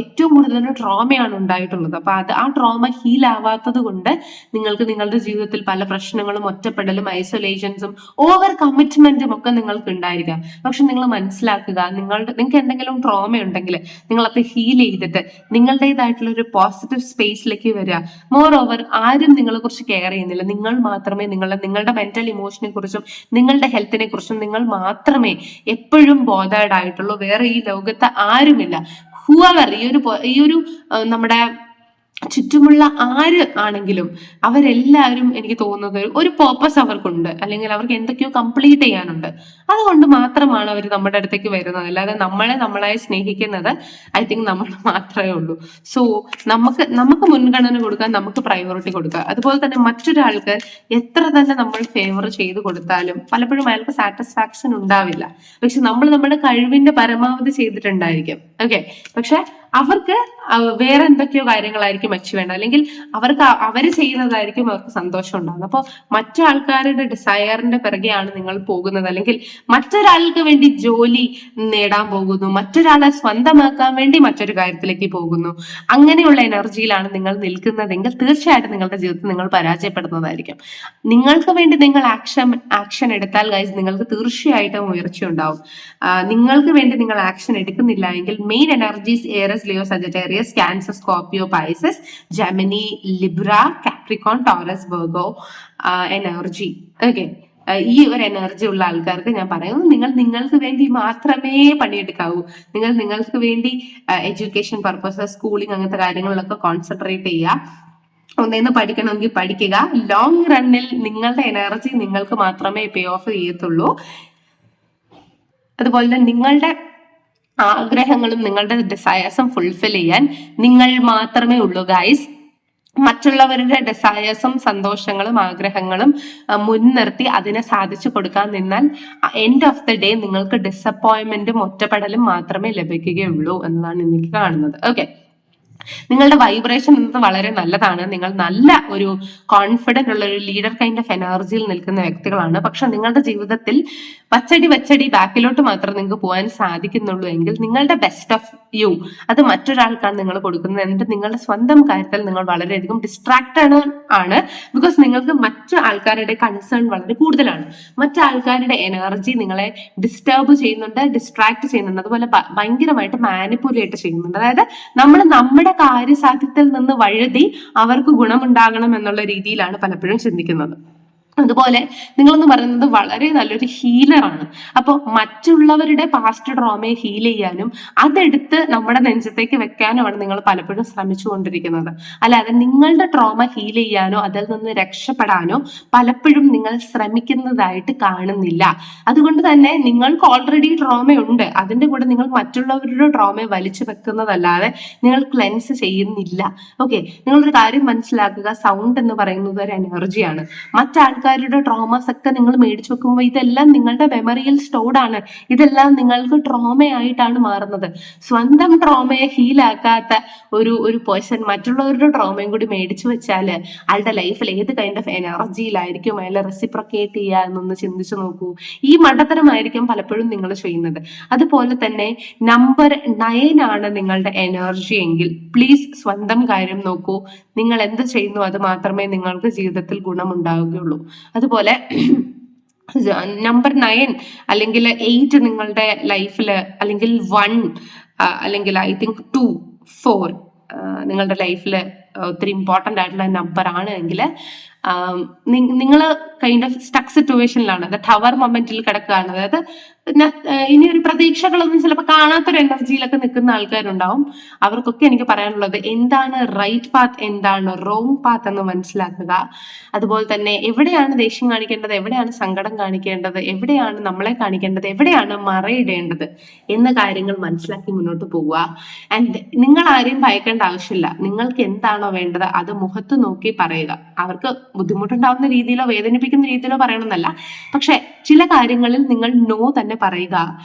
ഏറ്റവും കൂടുതൽ ട്രോമയാണ് ഉണ്ടായിട്ടുള്ളത്. അപ്പൊ ആ ട്രോമ ഹീൽ ആവാത്തത് കൊണ്ട് നിങ്ങൾക്ക് നിങ്ങളുടെ ജീവിതത്തിൽ പല പ്രശ്നങ്ങളും, ഒറ്റപ്പെടലും, ഐസൊലേഷൻസും, ഓവർ കമ്മിറ്റ്മെന്റും ഒക്കെ നിങ്ങൾക്ക് ഉണ്ടായിരിക്കാം. പക്ഷെ നിങ്ങൾ മനസ്സിലാക്കുക, നിങ്ങൾക്ക് എന്തെങ്കിലും ട്രോമ ഉണ്ടെങ്കിൽ നിങ്ങൾ അത് ഹീൽ ചെയ്തിട്ട് നിങ്ങളുടേതായിട്ടുള്ള ഒരു പോസിറ്റീവ് സ്പേസിലേക്ക് വരിക. മോർ ഓവർ ആരും നിങ്ങളെ കുറിച്ച് കെയർ ചെയ്യുന്നില്ല, നിങ്ങൾ മാത്രമേ നിങ്ങളുടെ മെന്റൽ ഇമോഷനെ കുറിച്ചും നിങ്ങളുടെ ഹെൽത്തിനെ കുറിച്ചും നിങ്ങൾ മാത്രമേ എപ്പോഴും ബോധേഡ് ആയിട്ടുള്ളൂ. വേറെ ഈ ലോകത്ത് ആരുമില്ല. ഹൂവർ ഈ ഒരു നമ്മുടെ ചുറ്റുമുള്ള ആര് ആണെങ്കിലും അവരെല്ലാവരും എനിക്ക് തോന്നുന്നത് ഒരു പേർപ്പസ് അവർക്കുണ്ട്, അല്ലെങ്കിൽ അവർക്ക് എന്തൊക്കെയോ കംപ്ലീറ്റ് ചെയ്യാനുണ്ട്. അതുകൊണ്ട് മാത്രമാണ് അവർ നമ്മുടെ അടുത്തേക്ക് വരുന്നത്. അല്ലാതെ നമ്മളായി സ്നേഹിക്കുന്നത് ഐ തിങ്ക് നമ്മൾ മാത്രമേ ഉള്ളൂ. സോ നമുക്ക് മുൻഗണന കൊടുക്കാൻ, നമുക്ക് പ്രയോറിറ്റി കൊടുക്കുക. അതുപോലെ തന്നെ മറ്റൊരാൾക്ക് എത്ര തന്നെ നമ്മൾ ഫേവർ ചെയ്ത് കൊടുത്താലും പലപ്പോഴും അയാൾക്ക് സാറ്റിസ്ഫാക്ഷൻ ഉണ്ടാവില്ല. പക്ഷെ നമ്മൾ നമ്മുടെ കഴിവിന്റെ പരമാവധി ചെയ്തിട്ടുണ്ടായിരിക്കും. ഓക്കെ, പക്ഷെ അവർക്ക് വേറെ എന്തൊക്കെയോ കാര്യങ്ങളായിരിക്കും അച്ചീവ് വേണ്ടത്, അല്ലെങ്കിൽ അവര് ചെയ്യുന്നതായിരിക്കും അവർക്ക് സന്തോഷം ഉണ്ടാകുന്നത്. അപ്പോൾ മറ്റു ആൾക്കാരുടെ ഡിസയറിന്റെ പിറകെയാണ് നിങ്ങൾ പോകുന്നത്, അല്ലെങ്കിൽ മറ്റൊരാൾക്ക് വേണ്ടി ജോലി നേടാൻ പോകുന്നു, മറ്റൊരാളെ സ്വന്തമാക്കാൻ വേണ്ടി മറ്റൊരു കാര്യത്തിലേക്ക് പോകുന്നു, അങ്ങനെയുള്ള എനർജിയിലാണ് നിങ്ങൾ നിൽക്കുന്നതെങ്കിൽ തീർച്ചയായിട്ടും നിങ്ങളുടെ ജീവിതത്തിൽ നിങ്ങൾ പരാജയപ്പെടുന്നതായിരിക്കും. നിങ്ങൾക്ക് വേണ്ടി നിങ്ങൾ ആക്ഷൻ എടുത്താൽ ഗൈസ് നിങ്ങൾക്ക് തീർച്ചയായിട്ടും ഉയർച്ച ഉണ്ടാവും. നിങ്ങൾക്ക് വേണ്ടി നിങ്ങൾ ആക്ഷൻ എടുക്കുന്നില്ല എങ്കിൽ main energies Aries, Leo, Sagittarius, Cancer, Scorpio, Pisces, Gemini, Libra, Capricorn, Taurus, Virgo energy. Okay, ഈ ഒരു എനർജി ഉള്ള ആൾക്കാർക്ക് ഞാൻ പറയുന്നു, നിങ്ങൾക്ക് വേണ്ടി മാത്രമേ പണിയെടുക്കാവൂ. നിങ്ങൾക്ക് വേണ്ടി എഡ്യൂക്കേഷൻ പർപ്പസ്, സ്കൂളിംഗ്, അങ്ങനത്തെ കാര്യങ്ങളിലൊക്കെ കോൺസെൻട്രേറ്റ് ചെയ്യുക. ഒന്നേന്ന് പഠിക്കണമെങ്കിൽ പഠിക്കുക. ലോങ് റണ്ണിൽ നിങ്ങളുടെ എനർജി നിങ്ങൾക്ക് മാത്രമേ പേ ഓഫ് ചെയ്യത്തുള്ളൂ. അതുപോലെ തന്നെ നിങ്ങളുടെ ആഗ്രഹങ്ങളും നിങ്ങളുടെ ഡിസയേഴ്സും ഫുൾഫിൽ ചെയ്യാൻ നിങ്ങൾ മാത്രമേ ഉള്ളൂ ഗൈസ്. മറ്റുള്ളവരുടെ ഡിസയേഴ്സും സന്തോഷങ്ങളും ആഗ്രഹങ്ങളും മുൻനിർത്തി അതിനെ സാധിച്ചു കൊടുക്കാൻ നിന്നാൽ എൻഡ് ഓഫ് ദ ഡേ നിങ്ങൾക്ക് ഡിസപ്പോയിന്റ്മെന്റും ഒറ്റപ്പെടലും മാത്രമേ ലഭിക്കുകയുള്ളൂ എന്നതാണ് എനിക്ക് കാണുന്നത്. ഓക്കെ, നിങ്ങളുടെ വൈബ്രേഷൻ എന്നത് വളരെ നല്ലതാണ്. നിങ്ങൾ നല്ല ഒരു കോൺഫിഡന്റ് ഉള്ള ഒരു ലീഡർ കൈൻഡ് ഓഫ് എനർജിയിൽ നിൽക്കുന്ന വ്യക്തികളാണ്. പക്ഷെ നിങ്ങളുടെ ജീവിതത്തിൽ വച്ചടി ബാക്കിലോട്ട് മാത്രം നിങ്ങൾക്ക് പോകാൻ സാധിക്കുന്നുള്ളൂ എങ്കിൽ നിങ്ങളുടെ ബെസ്റ്റ് ഓഫ് യു അത് മറ്റൊരാൾക്കാണ് നിങ്ങൾ കൊടുക്കുന്നത്. എന്നിട്ട് നിങ്ങളുടെ സ്വന്തം കാര്യത്തിൽ നിങ്ങൾ വളരെയധികം ഡിസ്ട്രാക്റ്റഡ് ആണ്. ബിക്കോസ് നിങ്ങൾക്ക് മറ്റു ആൾക്കാരുടെ കൺസേൺ വളരെ കൂടുതലാണ്. മറ്റു ആൾക്കാരുടെ എനർജി നിങ്ങളെ ഡിസ്റ്റർബ് ചെയ്യുന്നുണ്ട്, ഡിസ്ട്രാക്ട് ചെയ്യുന്നുണ്ട്, അതുപോലെ ഭയങ്കരമായിട്ട് മാനിപ്പുലേറ്റ് ചെയ്യുന്നുണ്ട്. അതായത് നമ്മുടെ കാര്യസാധ്യത്തിൽ നിന്ന് വഴുതി അവർക്ക് ഗുണമുണ്ടാകണം എന്നുള്ള രീതിയിലാണ് പലപ്പോഴും ചിന്തിക്കുന്നത്. അതുപോലെ നിങ്ങളെന്ന് പറയുന്നത് വളരെ നല്ലൊരു ഹീലറാണ്. അപ്പോൾ മറ്റുള്ളവരുടെ പാസ്റ്റ് ട്രോമയെ ഹീൽ ചെയ്യാനും അതെടുത്ത് നമ്മുടെ നെഞ്ചത്തേക്ക് വെക്കാനുമാണ് നിങ്ങൾ പലപ്പോഴും ശ്രമിച്ചുകൊണ്ടിരിക്കുന്നത്. അല്ലാതെ നിങ്ങളുടെ ട്രോമ ഹീൽ ചെയ്യാനോ അതിൽ നിന്ന് രക്ഷപ്പെടാനോ പലപ്പോഴും നിങ്ങൾ ശ്രമിക്കുന്നതായിട്ട് കാണുന്നില്ല. അതുകൊണ്ട് തന്നെ നിങ്ങൾക്ക് ഓൾറെഡി ട്രോമയുണ്ട്, അതിന്റെ കൂടെ നിങ്ങൾ മറ്റുള്ളവരുടെ ട്രോമയെ വലിച്ചു വെക്കുന്നതല്ലാതെ നിങ്ങൾ ക്ലെൻസ് ചെയ്യുന്നില്ല. ഓക്കെ, നിങ്ങളൊരു കാര്യം മനസ്സിലാക്കുക, സൗണ്ട് എന്ന് പറയുന്നത് ഒരു എനർജിയാണ്. മറ്റാൾക്കാരുടെ ട്രോമാസ് ഒക്കെ നിങ്ങൾ മേടിച്ചു വെക്കുമ്പോൾ ഇതെല്ലാം നിങ്ങളുടെ മെമ്മറിയിൽ സ്റ്റോർഡ് ആണ്. ഇതെല്ലാം നിങ്ങൾക്ക് ട്രോമയായിട്ടാണ് മാറുന്നത്. സ്വന്തം ട്രോമയെ ഹീലാക്കാത്ത ഒരു പേഴ്സൺ മറ്റുള്ളവരുടെ ട്രോമയും കൂടി മേടിച്ചു വെച്ചാൽ അയാളുടെ ലൈഫിൽ ഏത് കൈൻഡ് ഓഫ് എനർജിയിലായിരിക്കും അയാളെ റെസിപ്രൊക്കേറ്റ് ചെയ്യുക എന്നൊന്ന് ചിന്തിച്ചു നോക്കൂ. ഈ മണ്ടത്തരമായിരിക്കും പലപ്പോഴും നിങ്ങൾ ചെയ്യുന്നത്. അതുപോലെ തന്നെ നമ്പർ 9 ആണ് നിങ്ങളുടെ എനർജി എങ്കിൽ പ്ലീസ് സ്വന്തം കാര്യം നോക്കൂ. നിങ്ങൾ എന്ത് ചെയ്യുന്നു അത് മാത്രമേ നിങ്ങൾക്ക് ജീവിതത്തിൽ ഗുണമുണ്ടാവുകയുള്ളൂ. അതുപോലെ നമ്പർ 9 അല്ലെങ്കിൽ 8 നിങ്ങളുടെ ലൈഫിൽ, അല്ലെങ്കിൽ 1 അല്ലെങ്കിൽ ഐ തിങ്ക് 2, 4 നിങ്ങളുടെ ലൈഫിൽ ഒത്തിരി ഇമ്പോർട്ടൻ്റ് ആയിട്ടുള്ള നമ്പർ ആണ് എങ്കിൽ നിങ്ങൾ കൈൻഡ് ഓഫ് സ്റ്റക്ക് സിറ്റുവേഷനിലാണ്, അത് ടവർ മൊമെന്റിൽ കിടക്കുകയാണ്. അതായത് ഇനി ഒരു പ്രതീക്ഷകളൊന്നും ചിലപ്പോൾ കാണാത്തൊരു എനർജിയിലൊക്കെ നിൽക്കുന്ന ആൾക്കാരുണ്ടാവും. അവർക്കൊക്കെ എനിക്ക് പറയാനുള്ളത് എന്താണ് റൈറ്റ് പാത്ത്, എന്താണ് റോങ് പാത്ത് എന്ന് മനസ്സിലാക്കുക. അതുപോലെ തന്നെ എവിടെയാണ് ദേഷ്യം കാണിക്കേണ്ടത്, എവിടെയാണ് സങ്കടം കാണിക്കേണ്ടത്, എവിടെയാണ് നമ്മളെ കാണിക്കേണ്ടത്, എവിടെയാണ് മറയിടേണ്ടത് എന്ന കാര്യങ്ങൾ മനസ്സിലാക്കി മുന്നോട്ട് പോവുക. ആൻഡ് നിങ്ങൾ ആരെയും ഭയക്കേണ്ട ആവശ്യമില്ല. നിങ്ങൾക്ക് എന്താണോ വേണ്ടത് അത് മുഖത്ത് നോക്കി പറയുക. അവർക്ക് ബുദ്ധിമുട്ടുണ്ടാവുന്ന രീതിയിലോ വേദനിപ്പിക്കുന്ന രീതിയിലോ പറയണമെന്നല്ല, പക്ഷെ ചില കാര്യങ്ങളിൽ നിങ്ങൾ നോ തന്നെ പറയുക.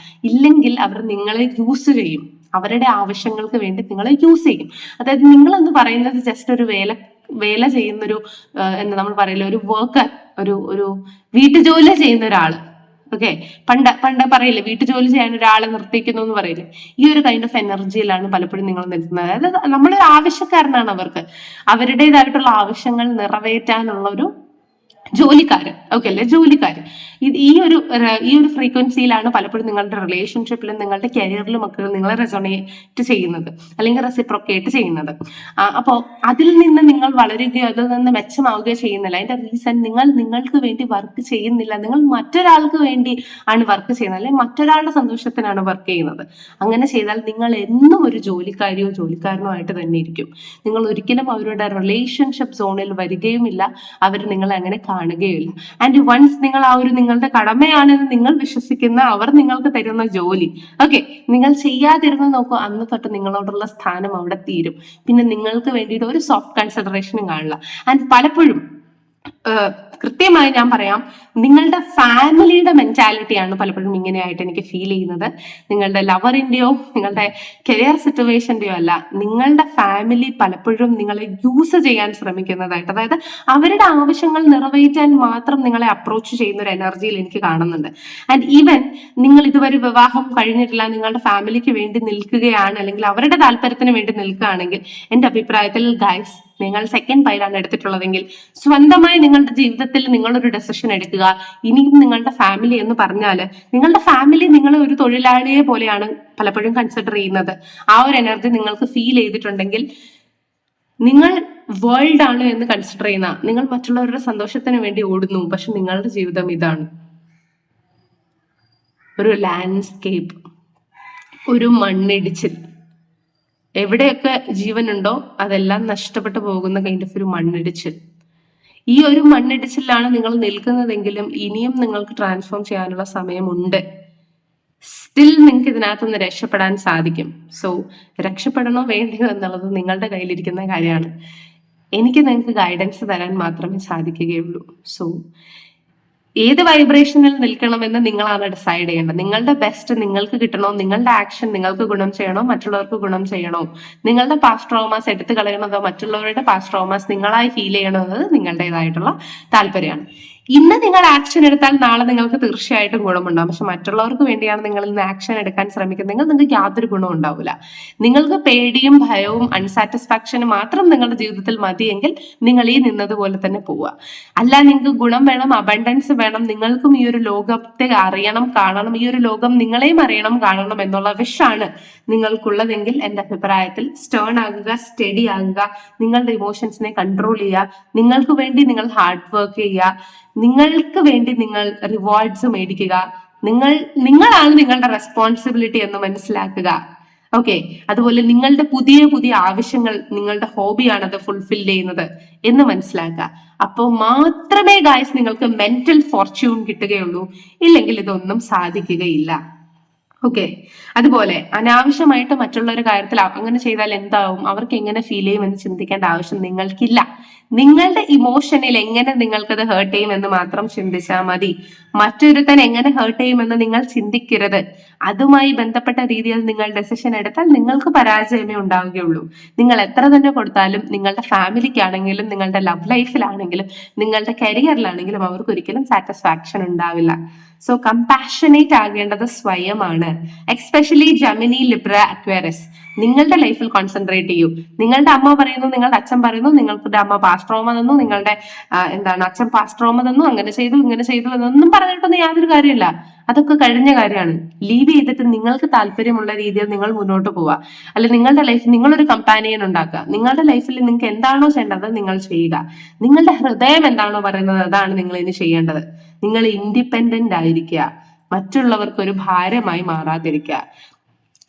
ഇല്ലെങ്കിൽ അവർ നിങ്ങളെ യൂസ് ചെയ്യും, അവരുടെ ആവശ്യങ്ങൾക്ക് വേണ്ടി നിങ്ങളെ യൂസ് ചെയ്യും. അതായത് നിങ്ങളെന്ന് പറയുന്നത് ജസ്റ്റ് ഒരു വേല ചെയ്യുന്നൊരു എന്താ നമ്മൾ പറയില്ല, ഒരു വർക്കർ, ഒരു വീട്ടുജോലി ചെയ്യുന്ന ഒരാള്. ഓക്കെ, പണ്ട് പറയില്ലേ വീട്ടുജോലി ചെയ്യാൻ ഒരാളെ നിർത്തിക്കുന്നു എന്ന് പറയില്ലേ. ഈ ഒരു കൈൻഡ് ഓഫ് എനർജിയിലാണ് പലപ്പോഴും നിങ്ങൾ നിൽക്കുന്നത്. അതായത് നമ്മളൊരു ആവശ്യക്കാരനാണ് അവർക്ക് അവരുടേതായിട്ടുള്ള ആവശ്യങ്ങൾ നിറവേറ്റാനുള്ള ഒരു ജോലിക്കാര്, ഓക്കെ അല്ലെ, ജോലിക്കാര്. ഈ ഒരു ഫ്രീക്വൻസിയിലാണ് പലപ്പോഴും നിങ്ങളുടെ റിലേഷൻഷിപ്പിലും നിങ്ങളുടെ കരിയറിലും ഒക്കെ നിങ്ങൾ റെസൊണേറ്റ് ചെയ്യുന്നത് അല്ലെങ്കിൽ റെസിപ്രോക്കേറ്റ് ചെയ്യുന്നത്. അപ്പോൾ അതിൽ നിന്ന് നിങ്ങൾ വളരുകയോ അതിൽ നിന്ന് മെച്ചമാവുകയോ ചെയ്യുന്നില്ല. അതിന്റെ റീസൺ നിങ്ങൾ നിങ്ങൾക്ക് വേണ്ടി വർക്ക് ചെയ്യുന്നില്ല, നിങ്ങൾ മറ്റൊരാൾക്ക് വേണ്ടി ആണ് വർക്ക് ചെയ്യുന്നത്, അല്ലെങ്കിൽ മറ്റൊരാളുടെ സന്തോഷത്തിനാണ് വർക്ക് ചെയ്യുന്നത്. അങ്ങനെ ചെയ്താൽ നിങ്ങൾ എന്നും ഒരു ജോലിക്കാരിയോ ജോലിക്കാരനോ ആയിട്ട് തന്നെ ഇരിക്കും. നിങ്ങൾ ഒരിക്കലും അവരുടെ റിലേഷൻഷിപ്പ് സോണിൽ വരികയുമില്ല, അവർ നിങ്ങളെ അങ്ങനെ കാണുകയില്ല. ആൻഡ് വൺസ് നിങ്ങൾ ആ ഒരു നിങ്ങളുടെ കടമയാണെന്ന് നിങ്ങൾ വിശ്വസിക്കുന്ന അവർ നിങ്ങൾക്ക് തരുന്ന ജോലി, ഓക്കെ, നിങ്ങൾ ചെയ്യാതിരുന്ന് നോക്കൂ, അന്ന് തൊട്ട് നിങ്ങളോടുള്ള സ്ഥാനം അവിടെ തീരും. പിന്നെ നിങ്ങൾക്ക് വേണ്ടിയിട്ട് ഒരു സോഫ്റ്റ് കൺസിഡറേഷനും കാണില്ല. ആൻഡ് പലപ്പോഴും കൃത്യമായി ഞാൻ പറയാം, നിങ്ങളുടെ ഫാമിലിയുടെ മെന്റാലിറ്റിയാണ് പലപ്പോഴും ഇങ്ങനെയായിട്ട് എനിക്ക് ഫീൽ ചെയ്യുന്നത്. നിങ്ങളുടെ ലവറിന്റെയോ നിങ്ങളുടെ കരിയർ സിറ്റുവേഷന്റെയോ അല്ല, നിങ്ങളുടെ ഫാമിലി പലപ്പോഴും നിങ്ങളെ യൂസ് ചെയ്യാൻ ശ്രമിക്കുന്നതായിട്ട്, അതായത് അവരുടെ ആവശ്യങ്ങൾ നിറവേറ്റാൻ മാത്രം നിങ്ങളെ അപ്രോച്ച് ചെയ്യുന്ന ഒരു എനർജിയിൽ എനിക്ക് കാണുന്നുണ്ട്. ആൻഡ് ഈവൻ നിങ്ങൾ ഇതുവരെ വിവാഹം കഴിഞ്ഞിട്ടില്ല, നിങ്ങളുടെ ഫാമിലിക്ക് വേണ്ടി നിൽക്കുകയാണ്, അല്ലെങ്കിൽ അവരുടെ താല്പര്യത്തിന് വേണ്ടി നിൽക്കുകയാണെങ്കിൽ എൻ്റെ അഭിപ്രായത്തിൽ ഗൈസ്, നിങ്ങൾ സെക്കൻഡ് പൈലാണ് എടുത്തിട്ടുള്ളതെങ്കിൽ സ്വന്തമായി നിങ്ങളുടെ ജീവിതത്തിൽ നിങ്ങളൊരു ഡെസിഷൻ എടുക്കുക. ഇനിയും നിങ്ങളുടെ ഫാമിലി എന്ന് പറഞ്ഞാല്, നിങ്ങളുടെ ഫാമിലി നിങ്ങളെ ഒരു തൊഴിലാളിയെ പോലെയാണ് പലപ്പോഴും കൺസിഡർ ചെയ്യുന്നത്. ആ ഒരു എനർജി നിങ്ങൾക്ക് ഫീൽ ചെയ്തിട്ടുണ്ടെങ്കിൽ, നിങ്ങൾ വേൾഡ് ആണ് എന്ന് കൺസിഡർ ചെയ്യുന്ന, നിങ്ങൾ മറ്റുള്ളവരുടെ സന്തോഷത്തിന് വേണ്ടി ഓടുന്നു, പക്ഷെ നിങ്ങളുടെ ജീവിതം ഇതാണ്, ഒരു ലാൻഡ്സ്കേപ്പ്, ഒരു മണ്ണിടിച്ചിൽ, എവിടെയൊക്കെ ജീവനുണ്ടോ അതെല്ലാം നഷ്ടപ്പെട്ടു പോകുന്ന കൈൻഡ് ഓഫ് ഒരു മണ്ണിടിച്ചിൽ. ഈ ഒരു മണ്ണിടിച്ചിലാണ് നിങ്ങൾ നിൽക്കുന്നതെങ്കിലും ഇനിയും നിങ്ങൾക്ക് ട്രാൻസ്ഫോം ചെയ്യാനുള്ള സമയമുണ്ട്. സ്റ്റിൽ നിങ്ങൾക്ക് ഇതിനകത്തുനിന്ന് രക്ഷപ്പെടാൻ സാധിക്കും. സോ രക്ഷപ്പെടണോ വേണ്ടയോ എന്നുള്ളത് നിങ്ങളുടെ കയ്യിലിരിക്കുന്ന കാര്യമാണ്. എനിക്ക് നിങ്ങൾക്ക് ഗൈഡൻസ് തരാൻ മാത്രമേ സാധിക്കുകയുള്ളൂ. സോ ഏത് വൈബ്രേഷനിൽ നിൽക്കണമെന്ന് നിങ്ങളാണ് ഡിസൈഡ് ചെയ്യേണ്ടത്. നിങ്ങളുടെ ബെസ്റ്റ് നിങ്ങൾക്ക് കിട്ടണോ, നിങ്ങളുടെ ആക്ഷൻ നിങ്ങൾക്ക് ഗുണം ചെയ്യണോ, മറ്റുള്ളവർക്ക് ഗുണം ചെയ്യണോ, നിങ്ങളുടെ പാസ്റ്റ് ട്രോമാസ് എടുത്തു കളയണതോ മറ്റുള്ളവരുടെ പാസ്റ്റ് ട്രോമാസ് നിങ്ങളായി ഫീൽ ചെയ്യണോ എന്നത് നിങ്ങളുടേതായിട്ടുള്ള താല്പര്യമാണ്. ഇന്ന് നിങ്ങൾ ആക്ഷൻ എടുത്താൽ നാളെ നിങ്ങൾക്ക് തീർച്ചയായിട്ടും ഗുണമുണ്ടാകും. പക്ഷെ മറ്റുള്ളവർക്ക് വേണ്ടിയാണ് നിങ്ങൾ ഇന്ന് ആക്ഷൻ എടുക്കാൻ ശ്രമിക്കുന്നതെങ്കിൽ നിങ്ങൾക്ക് യാതൊരു ഗുണവും ഉണ്ടാവില്ല. നിങ്ങൾക്ക് പേടിയും ഭയവും അൺസാറ്റിസ്ഫാക്ഷനും മാത്രം നിങ്ങളുടെ ജീവിതത്തിൽ മതിയെങ്കിൽ നിങ്ങൾ ഈ നിന്നതുപോലെ തന്നെ പോവുക. അല്ല, നിങ്ങൾക്ക് ഗുണം വേണം, അബണ്ടൻസ് വേണം, നിങ്ങൾക്കും ഈ ഒരു ലോകത്തെ അറിയണം, കാണണം, ഈ ഒരു ലോകം നിങ്ങളെയും അറിയണം, കാണണം എന്നുള്ള വിഷാണ് നിങ്ങൾക്കുള്ളതെങ്കിൽ എൻ്റെ അഭിപ്രായത്തിൽ സ്റ്റേൺ ആകുക, സ്റ്റഡി ആകുക, നിങ്ങളുടെ ഇമോഷൻസിനെ കൺട്രോൾ ചെയ്യുക, നിങ്ങൾക്ക് വേണ്ടി നിങ്ങൾ ഹാർഡ് വർക്ക് ചെയ്യുക, നിങ്ങൾക്ക് വേണ്ടി നിങ്ങൾ റിവാർഡ്സ് മേടിക്കുക, നിങ്ങളാണ് നിങ്ങളുടെ റെസ്പോൺസിബിലിറ്റി എന്ന് മനസ്സിലാക്കുക. ഓക്കെ, അതുപോലെ നിങ്ങളുടെ പുതിയ പുതിയ ആവശ്യങ്ങൾ, നിങ്ങളുടെ ഹോബിയാണ് അത് ഫുൾഫിൽ ചെയ്യുന്നത് എന്ന് മനസ്സിലാക്കുക. അപ്പോൾ മാത്രമേ ഗായ്സ് നിങ്ങൾക്ക് മെന്റൽ ഫോർച്യൂൺ കിട്ടുകയുള്ളൂ, ഇല്ലെങ്കിൽ ഇതൊന്നും സാധിക്കുകയില്ല. ഓക്കെ, അതുപോലെ അനാവശ്യമായിട്ട് മറ്റുള്ളൊരു കാര്യത്തിൽ അങ്ങനെ ചെയ്താൽ എന്താവും, അവർക്ക് എങ്ങനെ ഫീൽ ചെയ്യും എന്ന് ചിന്തിക്കേണ്ട ആവശ്യം നിങ്ങൾക്കില്ല. നിങ്ങളുടെ ഇമോഷനിൽ എങ്ങനെ നിങ്ങൾക്കത് ഹേർട്ട് ചെയ്യുമെന്ന് മാത്രം ചിന്തിച്ചാൽ മതി. മറ്റൊരുത്തൻ എങ്ങനെ ഹേർട്ട് ചെയ്യുമെന്ന് നിങ്ങൾ ചിന്തിക്കരുത്. അതുമായി ബന്ധപ്പെട്ട രീതിയിൽ നിങ്ങൾ ഡെസിഷൻ എടുത്താൽ നിങ്ങൾക്ക് പരാജയമേ ഉണ്ടാവുകയുള്ളൂ. നിങ്ങൾ എത്ര തന്നെ കൊടുത്താലും നിങ്ങളുടെ ഫാമിലിക്കാണെങ്കിലും നിങ്ങളുടെ ലവ് ലൈഫിലാണെങ്കിലും നിങ്ങളുടെ കരിയറിലാണെങ്കിലും അവർക്ക് ഒരിക്കലും സാറ്റിസ്ഫാക്ഷൻ ഉണ്ടാവില്ല. സോ കമ്പാഷനേറ്റ് ആകേണ്ടത് സ്വയമാണ്. Especially Gemini, Libra, Aquarius. നിങ്ങളുടെ ലൈഫിൽ കോൺസെൻട്രേറ്റ് ചെയ്യൂ. നിങ്ങളുടെ അമ്മ പറയുന്നു, നിങ്ങളുടെ അച്ഛൻ പറയുന്നു, നിങ്ങളുടെ അമ്മ പാസ്ട്രോമ തന്നു, നിങ്ങളുടെ അച്ഛൻ പാസ്ട്രോമ തന്നു, അങ്ങനെ ചെയ്തു ഇങ്ങനെ ചെയ്തു എന്നൊന്നും പറഞ്ഞിട്ടൊന്നും യാതൊരു കാര്യമില്ല. അതൊക്കെ കഴിഞ്ഞ കാര്യമാണ്. ലീവ് ചെയ്തിട്ട് നിങ്ങൾക്ക് താല്പര്യമുള്ള രീതിയിൽ നിങ്ങൾ മുന്നോട്ട് പോവുക. അല്ലെ നിങ്ങളുടെ ലൈഫിൽ നിങ്ങളൊരു കമ്പാനിയൻ ഉണ്ടാക്കുക. നിങ്ങളുടെ ലൈഫിൽ നിങ്ങൾക്ക് എന്താണോ ചെയ്യേണ്ടത് നിങ്ങൾ ചെയ്യുക. നിങ്ങളുടെ ഹൃദയം എന്താണോ പറയുന്നത് അതാണ് നിങ്ങൾ ഇനി ചെയ്യേണ്ടത്. നിങ്ങൾ ഇൻഡിപെൻഡന്റ് ആയിരിക്കുക, മറ്റുള്ളവർക്ക് ഒരു ഭാരമായി മാറാതിരിക്കുക.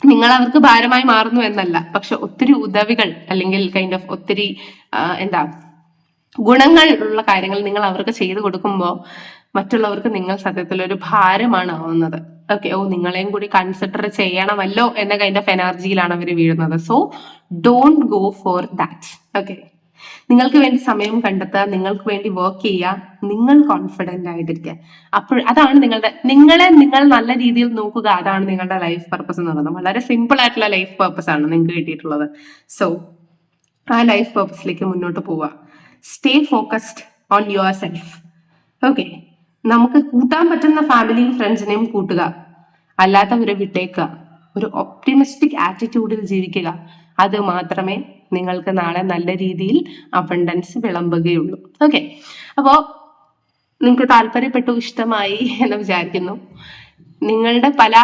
നിങ്ങൾ അവർക്ക് ഭാരമായി മാറുന്നു എന്നല്ല, പക്ഷെ ഒത്തിരി ഉദവികൾ അല്ലെങ്കിൽ കൈൻഡ് ഓഫ് ഒത്തിരി ഗുണങ്ങൾ ഉള്ള കാര്യങ്ങൾ നിങ്ങൾ അവർക്ക് ചെയ്തു കൊടുക്കുമ്പോൾ മറ്റുള്ളവർക്ക് നിങ്ങൾ സത്യത്തിൽ ഒരു ഭാരമാണ് ആവുന്നത്. ഓക്കെ, നിങ്ങളെയും കൂടി കൺസിഡർ ചെയ്യണമല്ലോ എന്ന കൈൻഡ് ഓഫ് എനർജിയിലാണ് അവർ വീഴുന്നത്. So don't go for that. Okay, നിങ്ങൾക്ക് വേണ്ടി സമയം കണ്ടെത്തുക, നിങ്ങൾക്ക് വേണ്ടി വർക്ക് ചെയ്യുക, നിങ്ങൾ കോൺഫിഡന്റ് ആയിട്ടിരിക്കുക. അപ്പോൾ അതാണ് നിങ്ങളെ നിങ്ങൾ നല്ല രീതിയിൽ നോക്കുക. അതാണ് നിങ്ങളുടെ ലൈഫ് പർപ്പസ് എന്ന് പറയുന്നത്. വളരെ സിമ്പിൾ ആയിട്ടുള്ള ലൈഫ് പർപ്പസ് ആണ് നിങ്ങൾക്ക് കിട്ടിയിട്ടുള്ളത്. സോ ആ ലൈഫ് പർപ്പസിലേക്ക് മുന്നോട്ട് പോവുക. Stay focused on your self. Okay, നമുക്ക് കൂട്ടാൻ പറ്റുന്ന ഫാമിലിയും ഫ്രണ്ട്സിനെയും കൂട്ടുക, അല്ലാത്തവരെ വിട്ടേക്കുക. ഒരു ഒപ്റ്റിമിസ്റ്റിക് ആറ്റിറ്റ്യൂഡിൽ ജീവിക്കുക. അത് മാത്രമേ നിങ്ങൾക്ക് നാളെ നല്ല രീതിയിൽ അബണ്ടൻസ് വിളമ്പുകയുള്ളൂ. ഓക്കെ, അപ്പോ നിങ്ങൾക്ക് താല്പര്യപ്പെട്ടു, ഇഷ്ടമായി എന്ന് വിചാരിക്കുന്നു. നിങ്ങളുടെ പല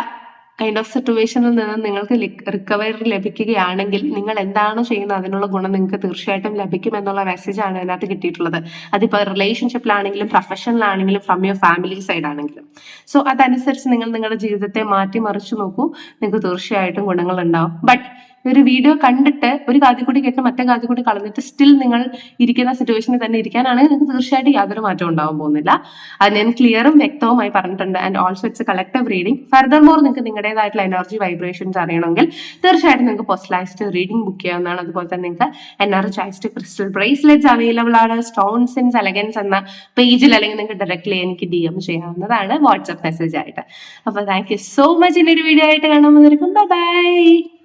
കൈൻഡ് ഓഫ് സിറ്റുവേഷനിൽ നിന്ന് നിങ്ങൾക്ക് റിക്കവറി ലഭിക്കുകയാണെങ്കിൽ നിങ്ങൾ എന്താണോ ചെയ്യുന്നത് അതിനുള്ള ഗുണം നിങ്ങൾക്ക് തീർച്ചയായിട്ടും ലഭിക്കും എന്നുള്ള മെസ്സേജാണ് ഇതിനകത്ത് കിട്ടിയിട്ടുള്ളത്. അതിപ്പോൾ റിലേഷൻഷിപ്പിലാണെങ്കിലും പ്രൊഫഷനിലാണെങ്കിലും ഫ്രം യുവർ ഫാമിലി സൈഡ് ആണെങ്കിലും. സോ അതനുസരിച്ച് നിങ്ങൾ നിങ്ങളുടെ ജീവിതത്തെ മാറ്റിമറിച്ചു നോക്കൂ, നിങ്ങൾക്ക് തീർച്ചയായിട്ടും ഗുണങ്ങൾ ഉണ്ടാവും. ബട്ട് ഒരു വീഡിയോ കണ്ടിട്ട് ഒരു കാതിൽ കൂടി കേട്ട് മറ്റേ കാതിൽ കൂടി കളഞ്ഞിട്ട് സ്റ്റിൽ നിങ്ങൾ ഇരിക്കുന്ന സിറ്റുവേഷനിൽ തന്നെ ഇരിക്കാനാണെങ്കിൽ നിങ്ങൾക്ക് തീർച്ചയായിട്ടും യാതൊരു മാറ്റവും ഉണ്ടാവാൻ പോകുന്നില്ല. അത് ഞാൻ ക്ലിയറും വ്യക്തവുമായി പറഞ്ഞിട്ടുണ്ട്. And also it's A collective reading. Further more നിങ്ങൾക്ക് നിങ്ങളുടേതായിട്ടുള്ള എനർജി വൈബ്രേഷൻസ് അറിയണമെങ്കിൽ തീർച്ചയായിട്ടും നിങ്ങൾക്ക് പേഴ്സണലൈസ്ഡ് റീഡിംഗ് ബുക്ക് ചെയ്യാവുന്നതാണ്. അതുപോലെ തന്നെ നിങ്ങൾക്ക് എനർജൈസ്ഡ് ക്രിസ്റ്റൽ ബ്രേസ്ലെറ്റ്സ് അവൈലബിൾ ആണ്. സ്റ്റോൺസ് ഇൻ എലഗൻസ് എന്ന പേജിൽ അല്ലെങ്കിൽ നിങ്ങൾക്ക് ഡയറക്ട്ലി എനിക്ക് DM ചെയ്യാവുന്നതാണ് വാട്സ്ആപ്പ് മെസ്സേജ് ആയിട്ട്. അപ്പോൾ താങ്ക് യു സോ മച്ച്. ഇന്നൊരു വീഡിയോ ആയിട്ട് കാണാൻ വന്നിരിക്കും. ബൈ.